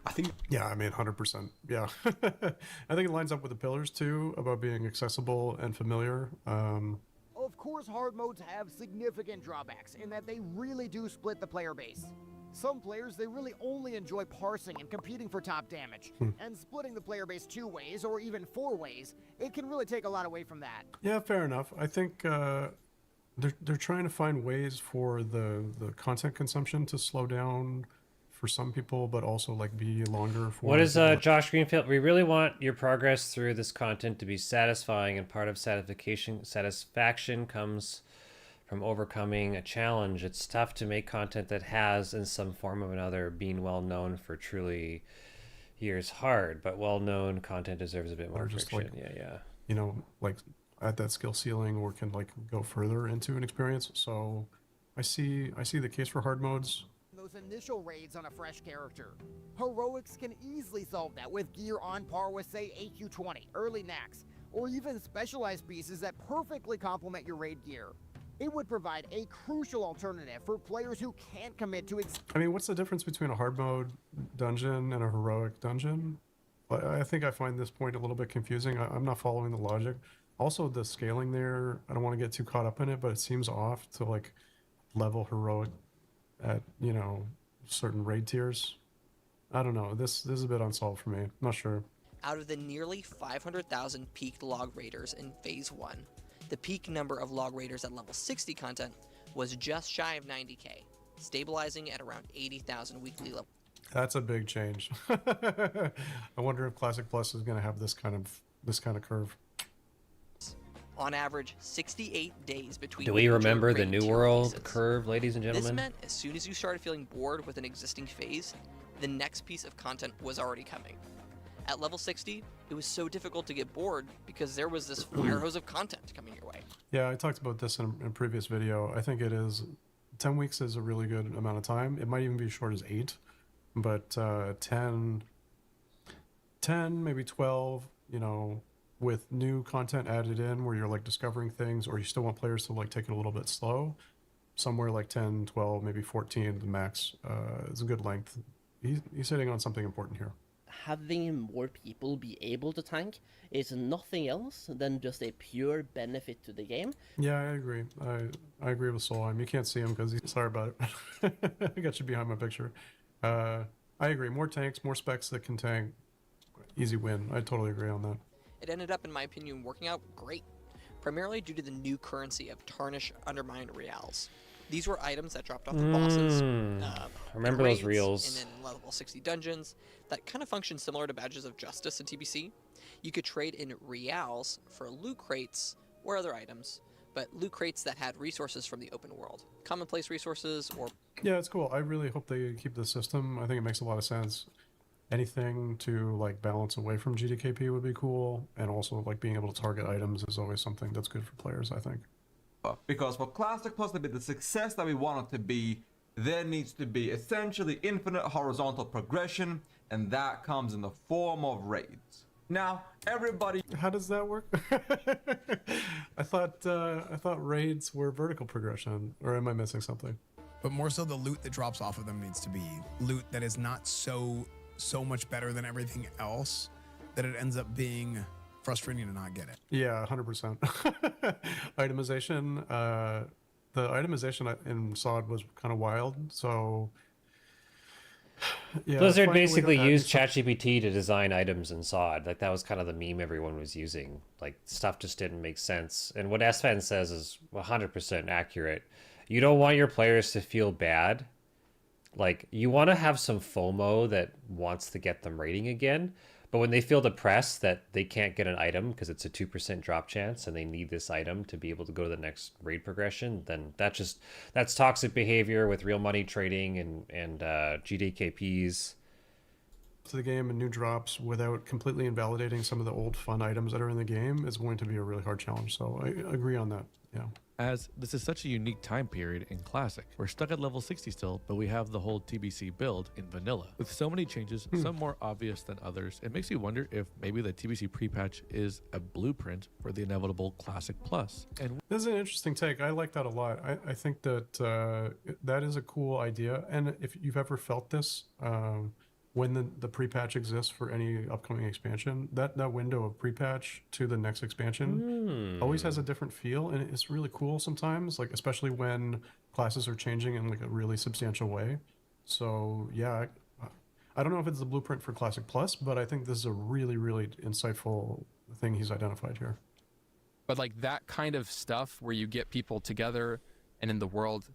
I think... Yeah, I mean, 100%. Yeah. I think it lines up with the pillars, too, about being accessible and familiar. Of course, hard modes have significant drawbacks in that they really do split the player base. Some players, they really only enjoy parsing and competing for top damage. And splitting the player base 2 ways, or even 4 ways, it can really take a lot away from that. Yeah, fair enough. I think they're trying to find ways for the content consumption to slow down for some people, but also like be longer for... What is Josh Greenfield? We really want your progress through this content to be satisfying, and part of satisfaction comes from overcoming a challenge. It's tough to make content that has, in some form or another, been well known for truly years hard, but well-known content deserves a bit more friction. Like, yeah. You know, like at that skill ceiling, or can like go further into an experience. So I see the case for hard modes. Those initial raids on a fresh character. Heroics can easily solve that with gear on par with, say, AQ20, early Nax, or even specialized pieces that perfectly complement your raid gear. It would provide a crucial alternative for players who can't commit to... I mean, what's the difference between a hard mode dungeon and a heroic dungeon? I think I find this point a little bit confusing. I'm not following the logic. Also, the scaling there, I don't want to get too caught up in it, but it seems off to like level heroic at, you know, certain raid tiers. I don't know. This is a bit unsolved for me. I'm not sure. Out of the nearly 500,000 peaked log raiders in Phase 1, the peak number of log raiders at level 60 content was just shy of 90k, stabilizing at around 80,000 weekly level. That's a big change. I wonder if Classic Plus is going to have this kind of curve. On average, 68 days between... Do we remember the New World releases. curve, ladies and gentlemen? This meant as soon as you started feeling bored with an existing phase, the next piece of content was already coming. At level 60, it was so difficult to get bored because there was this fire hose of content coming your way. Yeah, I talked about this in a previous video. I think it is 10 weeks is a really good amount of time. It might even be as short as 8, but 10, maybe 12, you know, with new content added in where you're like discovering things, or you still want players to like take it a little bit slow, somewhere like 10, 12, maybe 14, the max is a good length. He's hitting on something important here. Having more people be able to tank is nothing else than just a pure benefit to the game. Yeah, I agree. I agree with Solheim. You can't see him because he's sorry about it. I got you behind my picture. I agree. More tanks, more specs that can tank. Easy win. I totally agree on that. It ended up, in my opinion, working out great, primarily due to the new currency of Tarnish Undermined Reals. These were items that dropped off the bosses. Remember those reels. And in level 60 dungeons that kind of function similar to Badges of Justice in TBC. You could trade in reals for loot crates or other items, but loot crates that had resources from the open world. Commonplace resources or... Yeah, it's cool. I really hope they keep the system. I think it makes a lot of sense. Anything to like balance away from GDKP would be cool. And also like being able to target items is always something that's good for players, I think. Because for Classic Plus to be the success that we want it to be, there needs to be essentially infinite horizontal progression, and that comes in the form of raids. Now, everybody... How does that work? I thought raids were vertical progression, or am I missing something? But more so the loot that drops off of them needs to be loot that is not so much better than everything else that it ends up being frustrating to not get it. Yeah, 100%. Itemization. The itemization in SOD was kind of wild, so... Yeah, Blizzard basically used ChatGPT to design items in SOD. Like, that was kind of the meme everyone was using. Like, stuff just didn't make sense. And what SFan says is 100% accurate. You don't want your players to feel bad. Like, you want to have some FOMO that wants to get them rating again. But when they feel depressed that they can't get an item because it's a 2% drop chance and they need this item to be able to go to the next raid progression, then that's toxic behavior with real money trading and GDKPs. To the game and new drops without completely invalidating some of the old fun items that are in the game is going to be a really hard challenge. So I agree on that. Yeah. as this is such a unique time period in Classic. We're stuck at level 60 still, but we have the whole TBC build in vanilla. With so many changes, some more obvious than others, it makes you wonder if maybe the TBC pre-patch is a blueprint for the inevitable Classic Plus. And this is an interesting take. I like that a lot. I think that that is a cool idea. And if you've ever felt this, when the pre-patch exists for any upcoming expansion, that window of pre-patch to the next expansion always has a different feel, and it's really cool sometimes, like especially when classes are changing in like a really substantial way. So yeah, I don't know if it's the blueprint for Classic Plus, but I think this is a really, really insightful thing he's identified here. But like that kind of stuff where you get people together and in the world,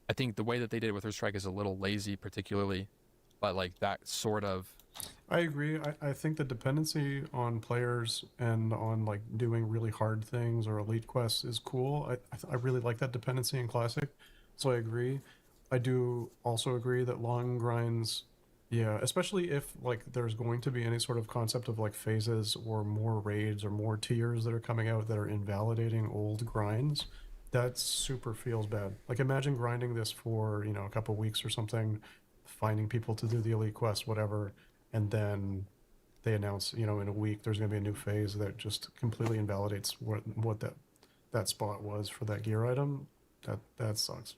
I think the way that they did it with Earthstrike is a little lazy, particularly. But like that sort of... I agree. I think the dependency on players and on like doing really hard things or elite quests is cool. I really like that dependency in Classic, so I agree. I do also agree that long grinds, yeah, especially if like there's going to be any sort of concept of like phases or more raids or more tiers that are coming out that are invalidating old grinds, that super feels bad. Like imagine grinding this for, you know, a couple weeks or something, finding people to do the elite quest, whatever, and then they announce, you know, in a week there's going to be a new phase that just completely invalidates what that spot was for that gear item. That sucks.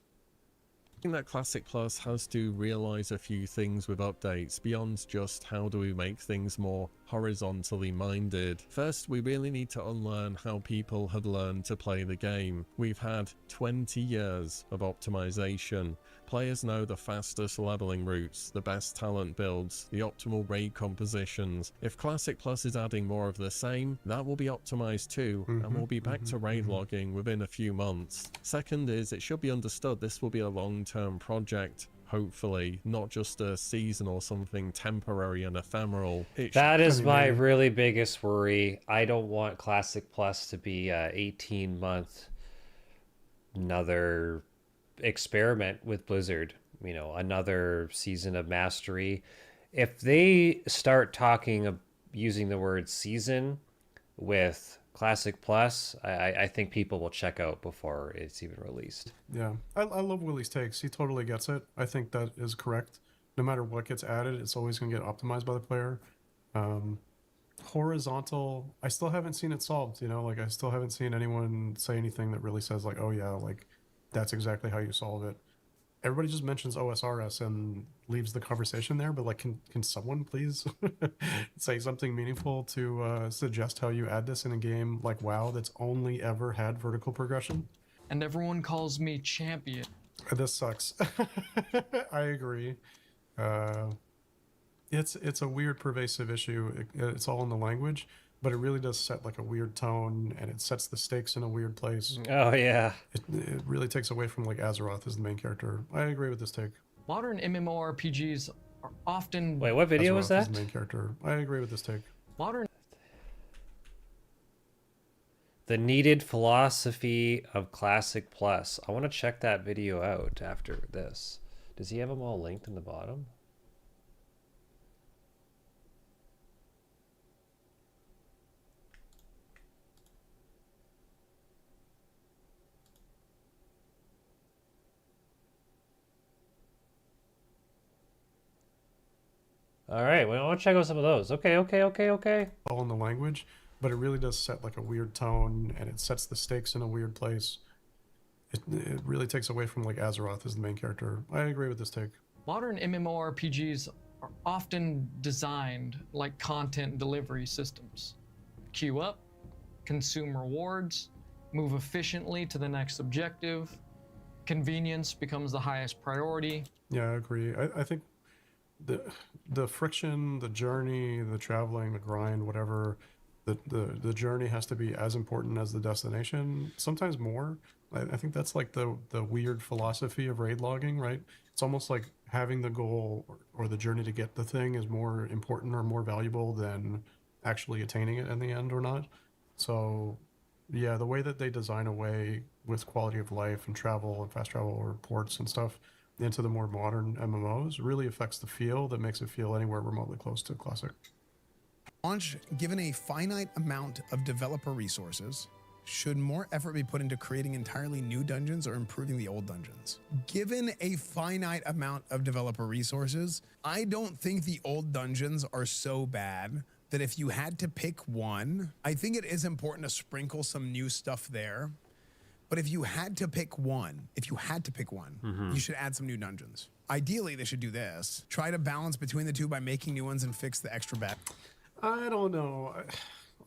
I think that Classic Plus has to realize a few things with updates beyond just how do we make things more horizontally minded. First, we really need to unlearn how people had learned to play the game. We've had 20 years of optimization. Players know the fastest leveling routes, the best talent builds, the optimal raid compositions. If Classic Plus is adding more of the same, that will be optimized too, and we'll be back to raid logging within a few months. Second is, it should be understood this will be a long-term project. Hopefully, not just a season or something temporary and ephemeral. That is my really biggest worry. I don't want Classic Plus to be a 18-month another experiment with Blizzard, you know, another season of mastery. If they start talking using the word season with Classic Plus, I think people will check out before it's even released. Yeah, I love Willie's takes. He totally gets it. I think that is correct. No matter what gets added, it's always going to get optimized by the player. Horizontal, I still haven't seen it solved, you know, like I still haven't seen anyone say anything that really says like, oh yeah, like that's exactly how you solve it. Everybody just mentions OSRS and leaves the conversation there, but like, can someone please say something meaningful to suggest how you add this in a game like WoW that's only ever had vertical progression? And everyone calls me champion. This sucks. I agree. It's a weird pervasive issue. It's all in the language, but it really does set like a weird tone, and it sets the stakes in a weird place. Oh yeah. It really takes away from like Azeroth as the main character. I agree with this take. Modern MMORPGs are often... Wait, what video Azeroth was that? As the main character. I agree with this take. Modern... The needed philosophy of Classic Plus. I want to check that video out after this. Does he have them all linked in the bottom? All right, well, I want to check out some of those. Okay. All in the language, but it really does set like a weird tone, and it sets the stakes in a weird place. It really takes away from like Azeroth as the main character. I agree with this take. Modern MMORPGs are often designed like content delivery systems. Queue up, consume rewards, move efficiently to the next objective. Convenience becomes the highest priority. Yeah, I agree. I think the friction, the journey, the traveling, the grind, whatever, the journey has to be as important as the destination, sometimes more. I think that's like the weird philosophy of raid logging, right? It's almost like having the goal or the journey to get the thing is more important or more valuable than actually attaining it in the end or not. So yeah, the way that they design a way with quality of life and travel and fast travel or ports and stuff into the more modern MMOs really affects the feel that makes it feel anywhere remotely close to Classic. Launch given a finite amount of developer resources Should more effort be put into creating entirely new dungeons or improving the old dungeons? Given a finite amount of developer resources, I don't think the old dungeons are so bad that if you had to pick one, I think it is important to sprinkle some new stuff there. But if you had to pick one, you should add some new dungeons. Ideally, they should do this. Try to balance between the two by making new ones and fix the extra bad. I don't know.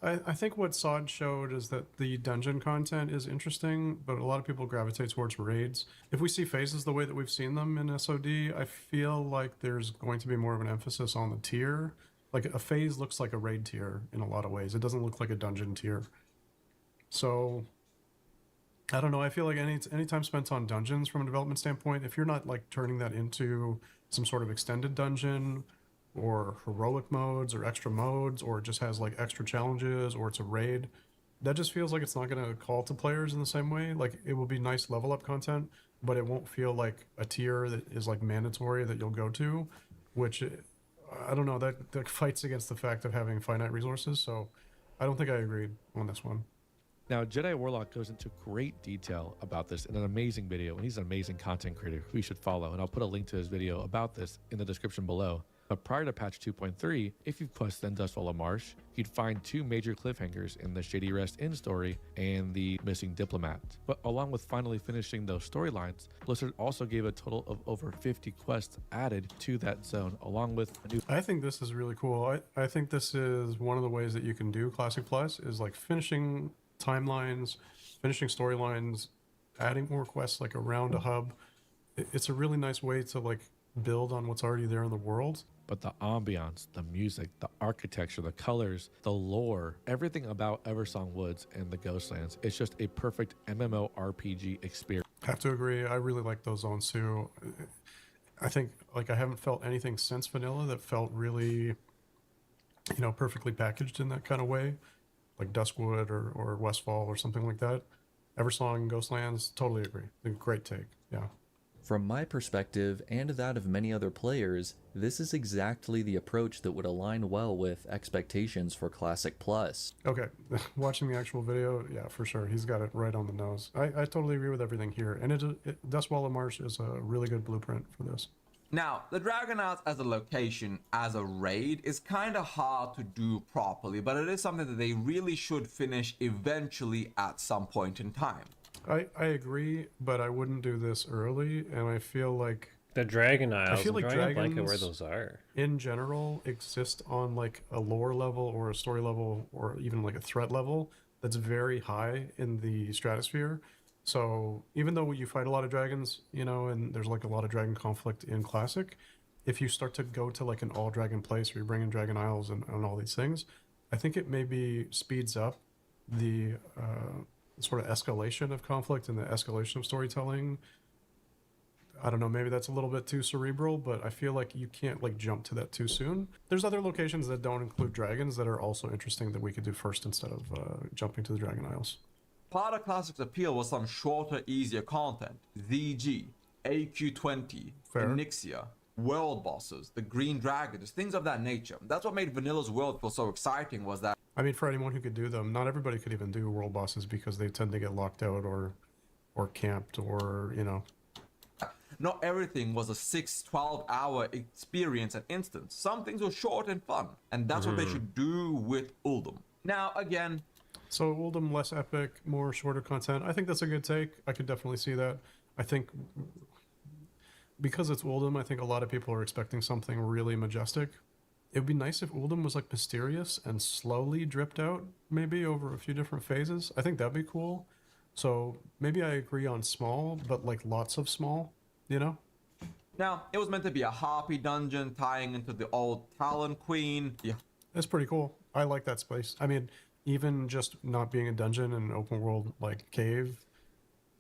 I think what Sod showed is that the dungeon content is interesting, but a lot of people gravitate towards raids. If we see phases the way that we've seen them in SOD, I feel like there's going to be more of an emphasis on the tier. Like a phase looks like a raid tier in a lot of ways. It doesn't look like a dungeon tier. So I don't know. I feel like any time spent on dungeons from a development standpoint, if you're not like turning that into some sort of extended dungeon or heroic modes or extra modes, or it just has like extra challenges, or it's a raid, that just feels like it's not going to call to players in the same way. Like it will be nice level up content, but it won't feel like a tier that is like mandatory that you'll go to, which I don't know, that fights against the fact of having finite resources. So I don't think I agreed on this one. Now, Jedi Warlock goes into great detail about this in an amazing video, and he's an amazing content creator who you should follow, and I'll put a link to his video about this in the description below. But prior to patch 2.3, if you quested in Dustwallow Marsh, you'd find two major cliffhangers in the Shady Rest Inn story and the Missing Diplomat. But along with finally finishing those storylines, Blizzard also gave a total of over 50 quests added to that zone, along with a new... I think this is really cool. I think this is one of the ways that you can do Classic Plus, is like finishing timelines, finishing storylines, adding more quests like around a hub. It's a really nice way to like build on what's already there in the world. But the ambiance, the music, the architecture, the colors, the lore, everything about Eversong Woods and the Ghostlands, it's just a perfect MMORPG experience. I have to agree. I really like those zones too. I think like I haven't felt anything since vanilla that felt really, perfectly packaged in that kind of way, like Duskwood or Westfall or something like that. Eversong, Ghostlands, totally agree. Great take. Yeah. From my perspective, and that of many other players, this is exactly the approach that would align well with expectations for Classic Plus. Okay, watching the actual video, yeah, for sure. He's got it right on the nose. I totally agree with everything here. And Dustwallow Marsh is a really good blueprint for this. Now, the Dragon Isles as a location, as a raid, is kind of hard to do properly, but it is something that they really should finish eventually at some point in time. I agree, but I wouldn't do this early, and I feel like the Dragon Isles. I feel like dragons, where those are in general, exist on like a lore level or a story level or even like a threat level that's very high in the stratosphere. So even though you fight a lot of dragons, and there's like a lot of dragon conflict in Classic, if you start to go to like an all dragon place where you bring in Dragon Isles and all these things, I think it maybe speeds up the sort of escalation of conflict and the escalation of storytelling. I don't know, maybe that's a little bit too cerebral, but I feel like you can't like jump to that too soon. There's other locations that don't include dragons that are also interesting that we could do first instead of jumping to the Dragon Isles. Part of Classic's appeal was some shorter, easier content. ZG, AQ20, Onyxia, world bosses, the green dragons, things of that nature. That's what made Vanilla's world feel so exciting, was that... I mean, for anyone who could do them, not everybody could even do world bosses because they tend to get locked out or camped or, Not everything was a 6-12 hour experience and instance. Some things were short and fun, and that's what they should do with Uldum. Now, again... So Uldum, less epic, more shorter content. I think that's a good take. I could definitely see that. I think because it's Uldum, I think a lot of people are expecting something really majestic. It would be nice if Uldum was like mysterious and slowly dripped out, maybe over a few different phases. I think that'd be cool. So maybe I agree on small, but like lots of small, Now, it was meant to be a Harpy dungeon tying into the old Talon Queen. Yeah. That's pretty cool. I like that space. I mean, even just not being a dungeon and an open world like cave,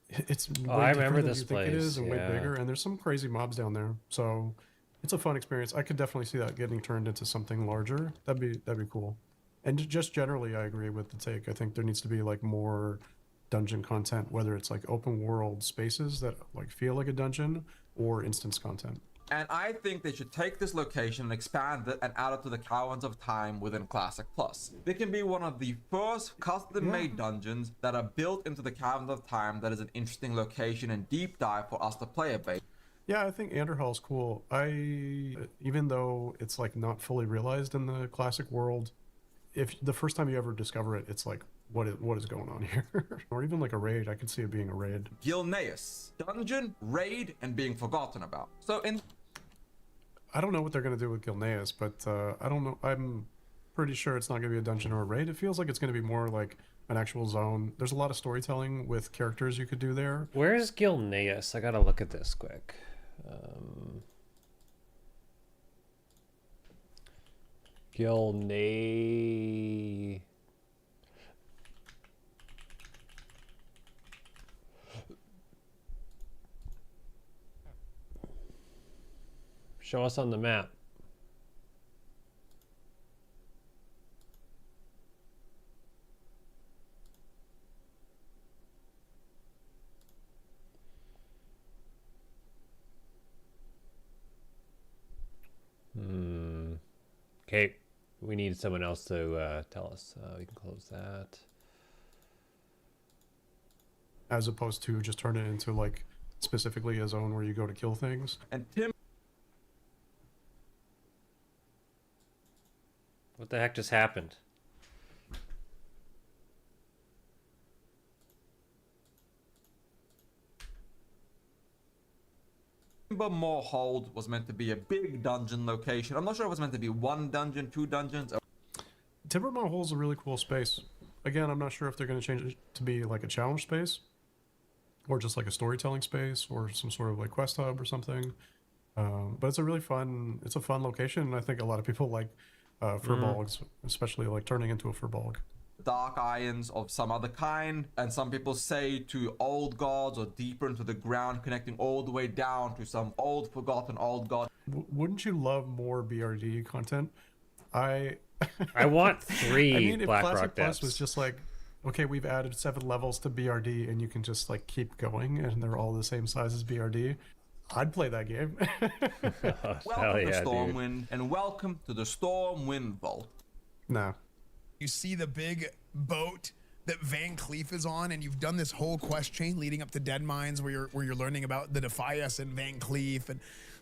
it's way I remember different this than you think place. it is and way bigger, and there's some crazy mobs down there. So it's a fun experience. I could definitely see that getting turned into something larger. That'd be cool. And just generally, I agree with the take. I think there needs to be like more dungeon content, whether it's like open world spaces that like feel like a dungeon or instance content. And I think they should take this location and expand it and add it to the Caverns of Time within Classic Plus. They can be one of the first custom-made dungeons that are built into the Caverns of Time that is an interesting location and deep dive for us to play a base. Yeah, I think Anderhall's cool. Even though it's like not fully realized in the classic world, if the first time you ever discover it, it's like, what is going on here? Or even like a raid. I could see it being a raid. Gilneas, dungeon, raid, and being forgotten about. So I don't know what they're going to do with Gilneas, but I don't know. I'm pretty sure it's not going to be a dungeon or a raid. It feels like it's going to be more like an actual zone. There's a lot of storytelling with characters you could do there. Where's Gilneas? I gotta look at this quick. Gilneas. Show us on the map. Okay, we need someone else to tell us. We can close that. As opposed to just turn it into like specifically a zone where you go to kill things. And Tim. What the heck just happened? Timbermoorhold was meant to be a big dungeon location. I'm not sure if it was meant to be one dungeon, two dungeons. Timbermoorhold's a really cool space. Again, I'm not sure if they're going to change it to be like a challenge space, or just like a storytelling space, or some sort of like quest hub or something. But it's a really fun. It's a fun location, and I think a lot of people like furbolgs, especially like turning into a furbolg. Dark irons of some other kind, and some people say to old gods or deeper into the ground, connecting all the way down to some old forgotten old god. Wouldn't you love more BRD content? I want 3 I mean, if Black Classic Rock Plus Depths. was just like, okay, we've added 7 levels to BRD and you can just like keep going and they're all the same size as BRD, I'd play that game. Welcome to Stormwind, and welcome to the Stormwind Vault. No. You see the big boat that Van Cleef is on, and you've done this whole quest chain leading up to Dead Mines where you're learning about the Defias and Van Cleef, and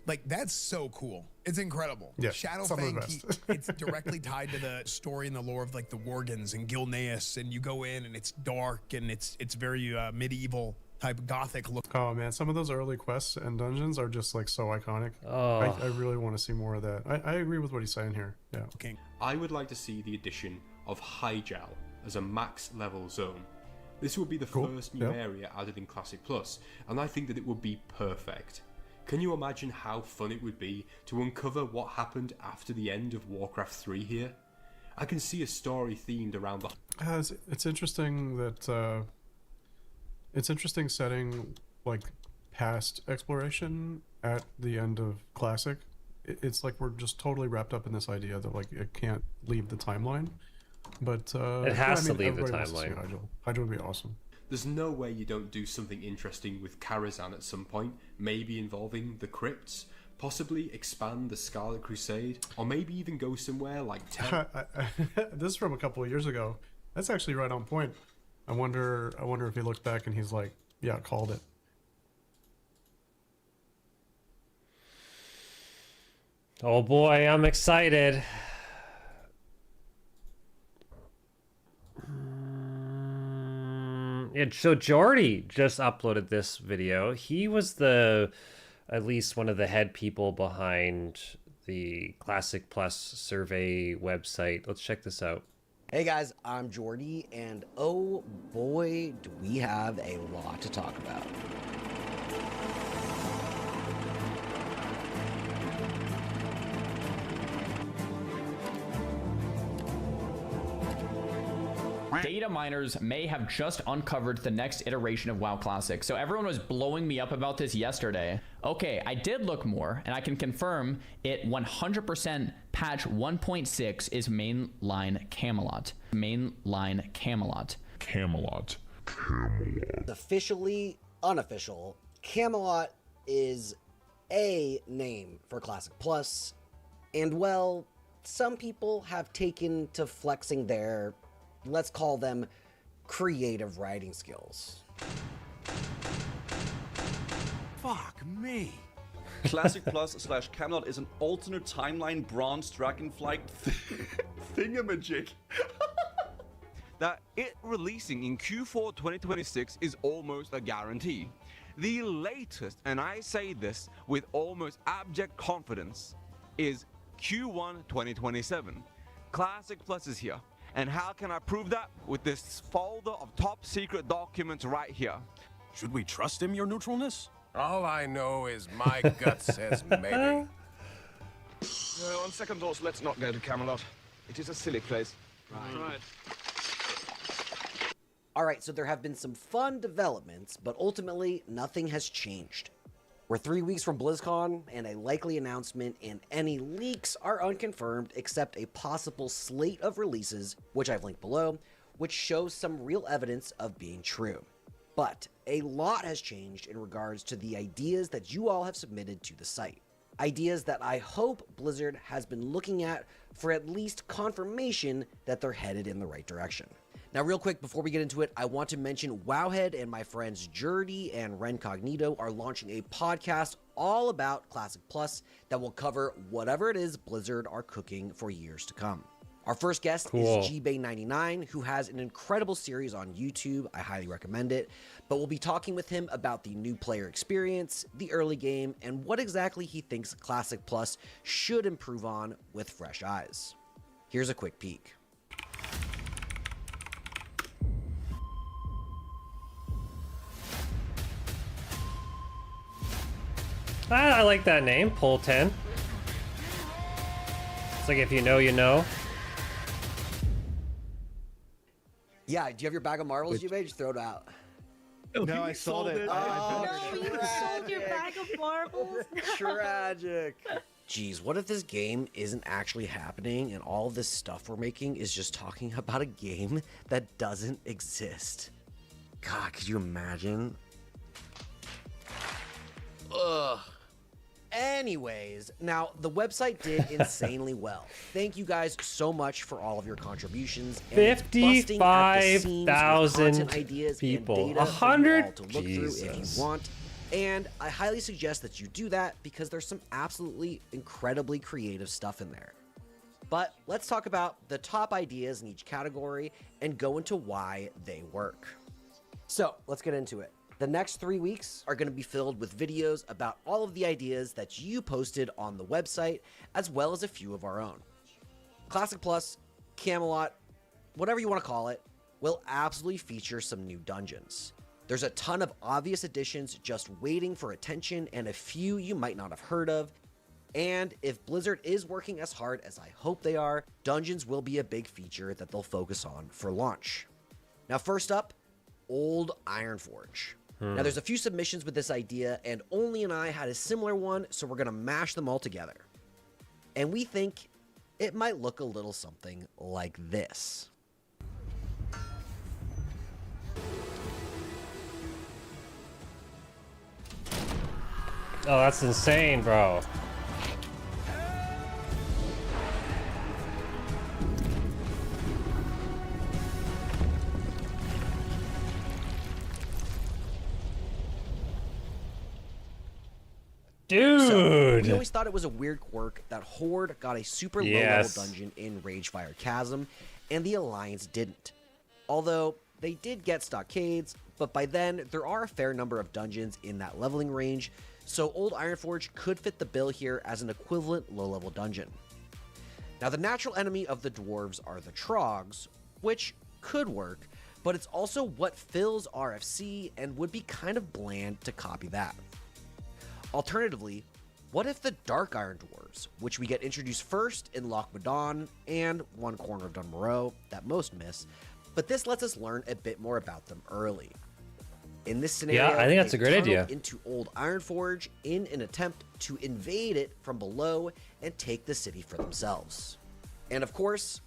like that's so cool. It's incredible. Yeah, Shadowfang, it's directly tied to the story and the lore of like the Worgans and Gilneas, and you go in and it's dark and it's very medieval type gothic look. Oh man, some of those early quests and dungeons are just like so iconic. Oh. I really want to see more of that. I agree with what he's saying here. Yeah. Okay. I would like to see the addition of Hyjal as a max level zone. This would be the first new area added in Classic Plus, and I think that it would be perfect. Can you imagine how fun it would be to uncover what happened after the end of Warcraft 3 here? I can see a story themed around the... It's interesting that it's interesting setting like past exploration at the end of Classic. It's like we're just totally wrapped up in this idea that like it can't leave the timeline. But it has to leave the timeline. Hyjal would be awesome. There's no way you don't do something interesting with Karazhan at some point, maybe involving the crypts, possibly expand the Scarlet Crusade, or maybe even go somewhere like This is from a couple of years ago. That's actually right on point. I wonder if he looked back and he's like, yeah, called it. Oh boy, I'm excited. So Jordy just uploaded this video. He was at least one of the head people behind the Classic Plus survey website. Let's check this out. Hey guys, I'm Jordy, and oh boy, do we have a lot to talk about. Data miners may have just uncovered the next iteration of WoW Classic, so everyone was blowing me up about this yesterday. Okay, I did look more, and I can confirm it 100% patch 1.6 is mainline Camelot. Mainline Camelot. Camelot. Officially unofficial, Camelot is a name for Classic Plus, and well, some people have taken to flexing their, let's call them, creative writing skills. Fuck me. Classic Plus / Camelot is an alternate timeline bronze dragonflight thingamajig. That it releasing in Q4 2026 is almost a guarantee. The latest, and I say this with almost abject confidence, is Q1 2027. Classic Plus is here. And how can I prove that? With this folder of top secret documents right here. Should we trust him, your neutralness? All I know is my gut says maybe. On second thoughts, let's not go to Camelot. It is a silly place. Right. Alright, so there have been some fun developments, but ultimately, nothing has changed. We're 3 weeks from BlizzCon, and a likely announcement and any leaks are unconfirmed except a possible slate of releases, which I've linked below, which shows some real evidence of being true. But a lot has changed in regards to the ideas that you all have submitted to the site. Ideas that I hope Blizzard has been looking at for at least confirmation that they're headed in the right direction. Now, real quick, before we get into it, I want to mention Wowhead and my friends Jordy and Rencognito are launching a podcast all about Classic Plus that will cover whatever it is Blizzard are cooking for years to come. Our first guest is GBay99, who has an incredible series on YouTube. I highly recommend it. But we'll be talking with him about the new player experience, the early game, and what exactly he thinks Classic Plus should improve on with fresh eyes. Here's a quick peek. I like that name, Pull 10. It's like if you know, you know. Yeah, do you have your bag of marbles, you may just throw it out? No, I sold it. Oh, No, you sold your bag of marbles. tragic. Geez, what if this game isn't actually happening and all this stuff we're making is just talking about a game that doesn't exist? God, could you imagine? Ugh. Anyways, now the website did insanely well. Thank you guys so much for all of your contributions. And it's busting at the seams with 55,000 content ideas people. and data for you 100? all to look through if Jesus. you want. And I highly suggest that you do that because there's some absolutely incredibly creative stuff in there. But let's talk about the top ideas in each category and go into why they work. So let's get into it. The next 3 weeks are going to be filled with videos about all of the ideas that you posted on the website, as well as a few of our own. Classic Plus, Camelot, whatever you want to call it, will absolutely feature some new dungeons. There's a ton of obvious additions just waiting for attention and a few you might not have heard of. And if Blizzard is working as hard as I hope they are, dungeons will be a big feature that they'll focus on for launch. Now, first up, Old Ironforge. Now, there's a few submissions with this idea, and Only and I had a similar one, so we're going to mash them all together. And we think it might look a little something like this. Oh, that's insane, bro. Dude! So, we always thought it was a weird quirk that Horde got a super low-level dungeon in Ragefire Chasm, and the Alliance didn't. Although, they did get stockades, but by then, there are a fair number of dungeons in that leveling range, so Old Ironforge could fit the bill here as an equivalent low-level dungeon. Now, the natural enemy of the dwarves are the Trogs, which could work, but it's also what fills RFC and would be kind of bland to copy that. Alternatively, what if the Dark Iron Dwarves, which we get introduced first in Loch Modan and one corner of Dun Morogh that most miss, but this lets us learn a bit more about them early. In this scenario, Yeah, I think that's a they great tunneled idea. into Old Ironforge in an attempt to invade it from below and take the city for themselves. And of course,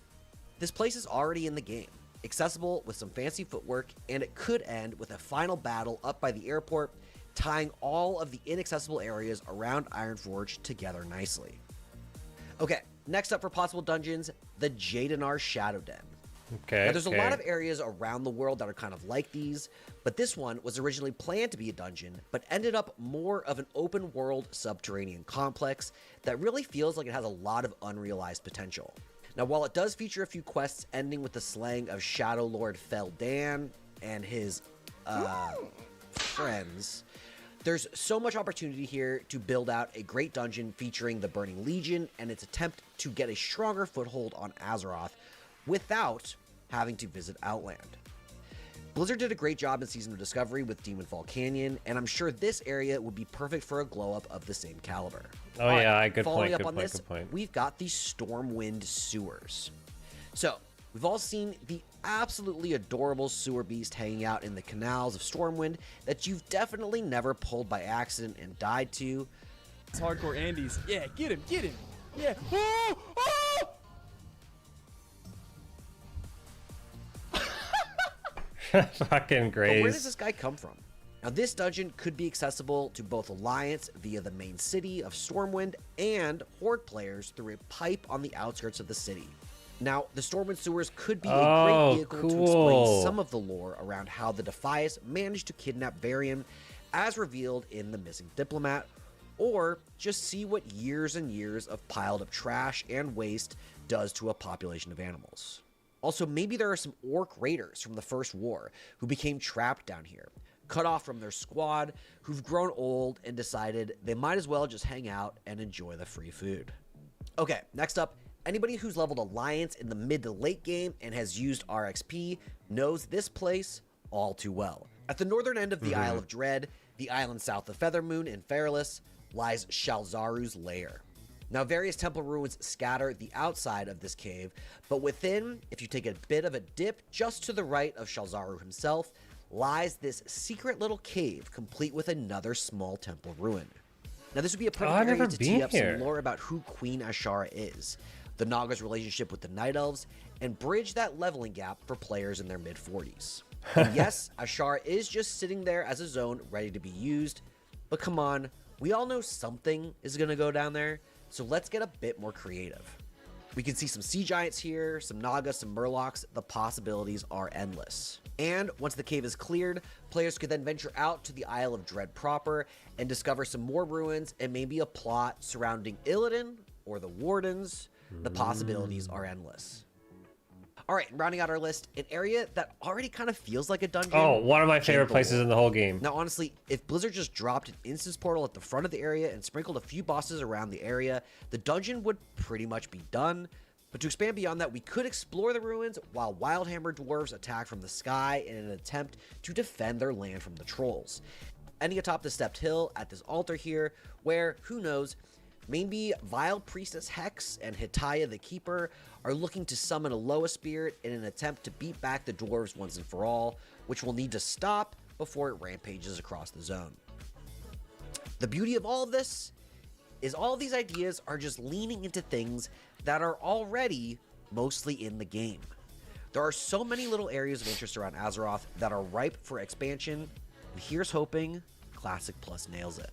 this place is already in the game, accessible with some fancy footwork, and it could end with a final battle up by the airport, tying all of the inaccessible areas around Ironforge together nicely. Okay, next up for possible dungeons, the Jadenar Shadow Den. Okay. Now, there's a lot of areas around the world that are kind of like these, but this one was originally planned to be a dungeon, but ended up more of an open world subterranean complex that really feels like it has a lot of unrealized potential. Now, while it does feature a few quests ending with the slaying of Shadow Lord Feldan and his friends, there's so much opportunity here to build out a great dungeon featuring the Burning Legion and its attempt to get a stronger foothold on Azeroth without having to visit Outland. Blizzard did a great job in Season of Discovery with Demonfall Canyon, and I'm sure this area would be perfect for a glow-up of the same caliber. Oh, All yeah, right, good following point, up good on point, this, good point. we've got the Stormwind Sewers. So, we've all seen the absolutely adorable sewer beast hanging out in the canals of Stormwind that you've definitely never pulled by accident and died to. It's hardcore Andes. Yeah, get him, get him. Yeah. Oh, oh! Fucking But where does Graze. this guy come from? Now, this dungeon could be accessible to both Alliance via the main city of Stormwind and Horde players through a pipe on the outskirts of the city. Now, the Stormwind Sewers could be a great vehicle to explain cool. some of the lore around how the Defias managed to kidnap Varian, as revealed in The Missing Diplomat, or just see what years and years of piled up trash and waste does to a population of animals. Also, maybe there are some orc raiders from the First War who became trapped down here, cut off from their squad, who've grown old and decided they might as well just hang out and enjoy the free food. Okay, next up, anybody who's leveled Alliance in the mid to late game and has used RXP knows this place all too well. At the northern end of the Isle of Dread, the island south of Feathermoon and Fairless, lies Shalzaru's lair. Now, various temple ruins scatter the outside of this cave, but within, if you take a bit of a dip just to the right of Shalzaru himself, lies this secret little cave complete with another small temple ruin. Now, this would be a perfect I've area never to been tee up here. some lore about who Queen Ashara is, the Naga's relationship with the Night Elves, and bridge that leveling gap for players in their mid-40s. And yes, Ashara is just sitting there as a zone ready to be used, but come on, we all know something is going to go down there, so let's get a bit more creative. We can see some sea giants here, some Naga, some Murlocs. The possibilities are endless. And once the cave is cleared, players could then venture out to the Isle of Dread proper and discover some more ruins and maybe a plot surrounding Illidan or the Wardens. The possibilities are endless. All right, rounding out our list, an area that already kind of feels like a dungeon. Oh, one of my favorite Chamber places Wall. in the whole game. Now, honestly, if Blizzard just dropped an instance portal at the front of the area and sprinkled a few bosses around the area, the dungeon would pretty much be done. But to expand beyond that, we could explore the ruins while Wildhammer dwarves attack from the sky in an attempt to defend their land from the trolls. Ending atop the stepped hill at this altar here, where, who knows, maybe Vile Priestess Hex and Hitaya the Keeper are looking to summon a Loa spirit in an attempt to beat back the dwarves once and for all, which will need to stop before it rampages across the zone. The beauty of all of this is all these ideas are just leaning into things that are already mostly in the game. There are so many little areas of interest around Azeroth that are ripe for expansion, and here's hoping Classic Plus nails it.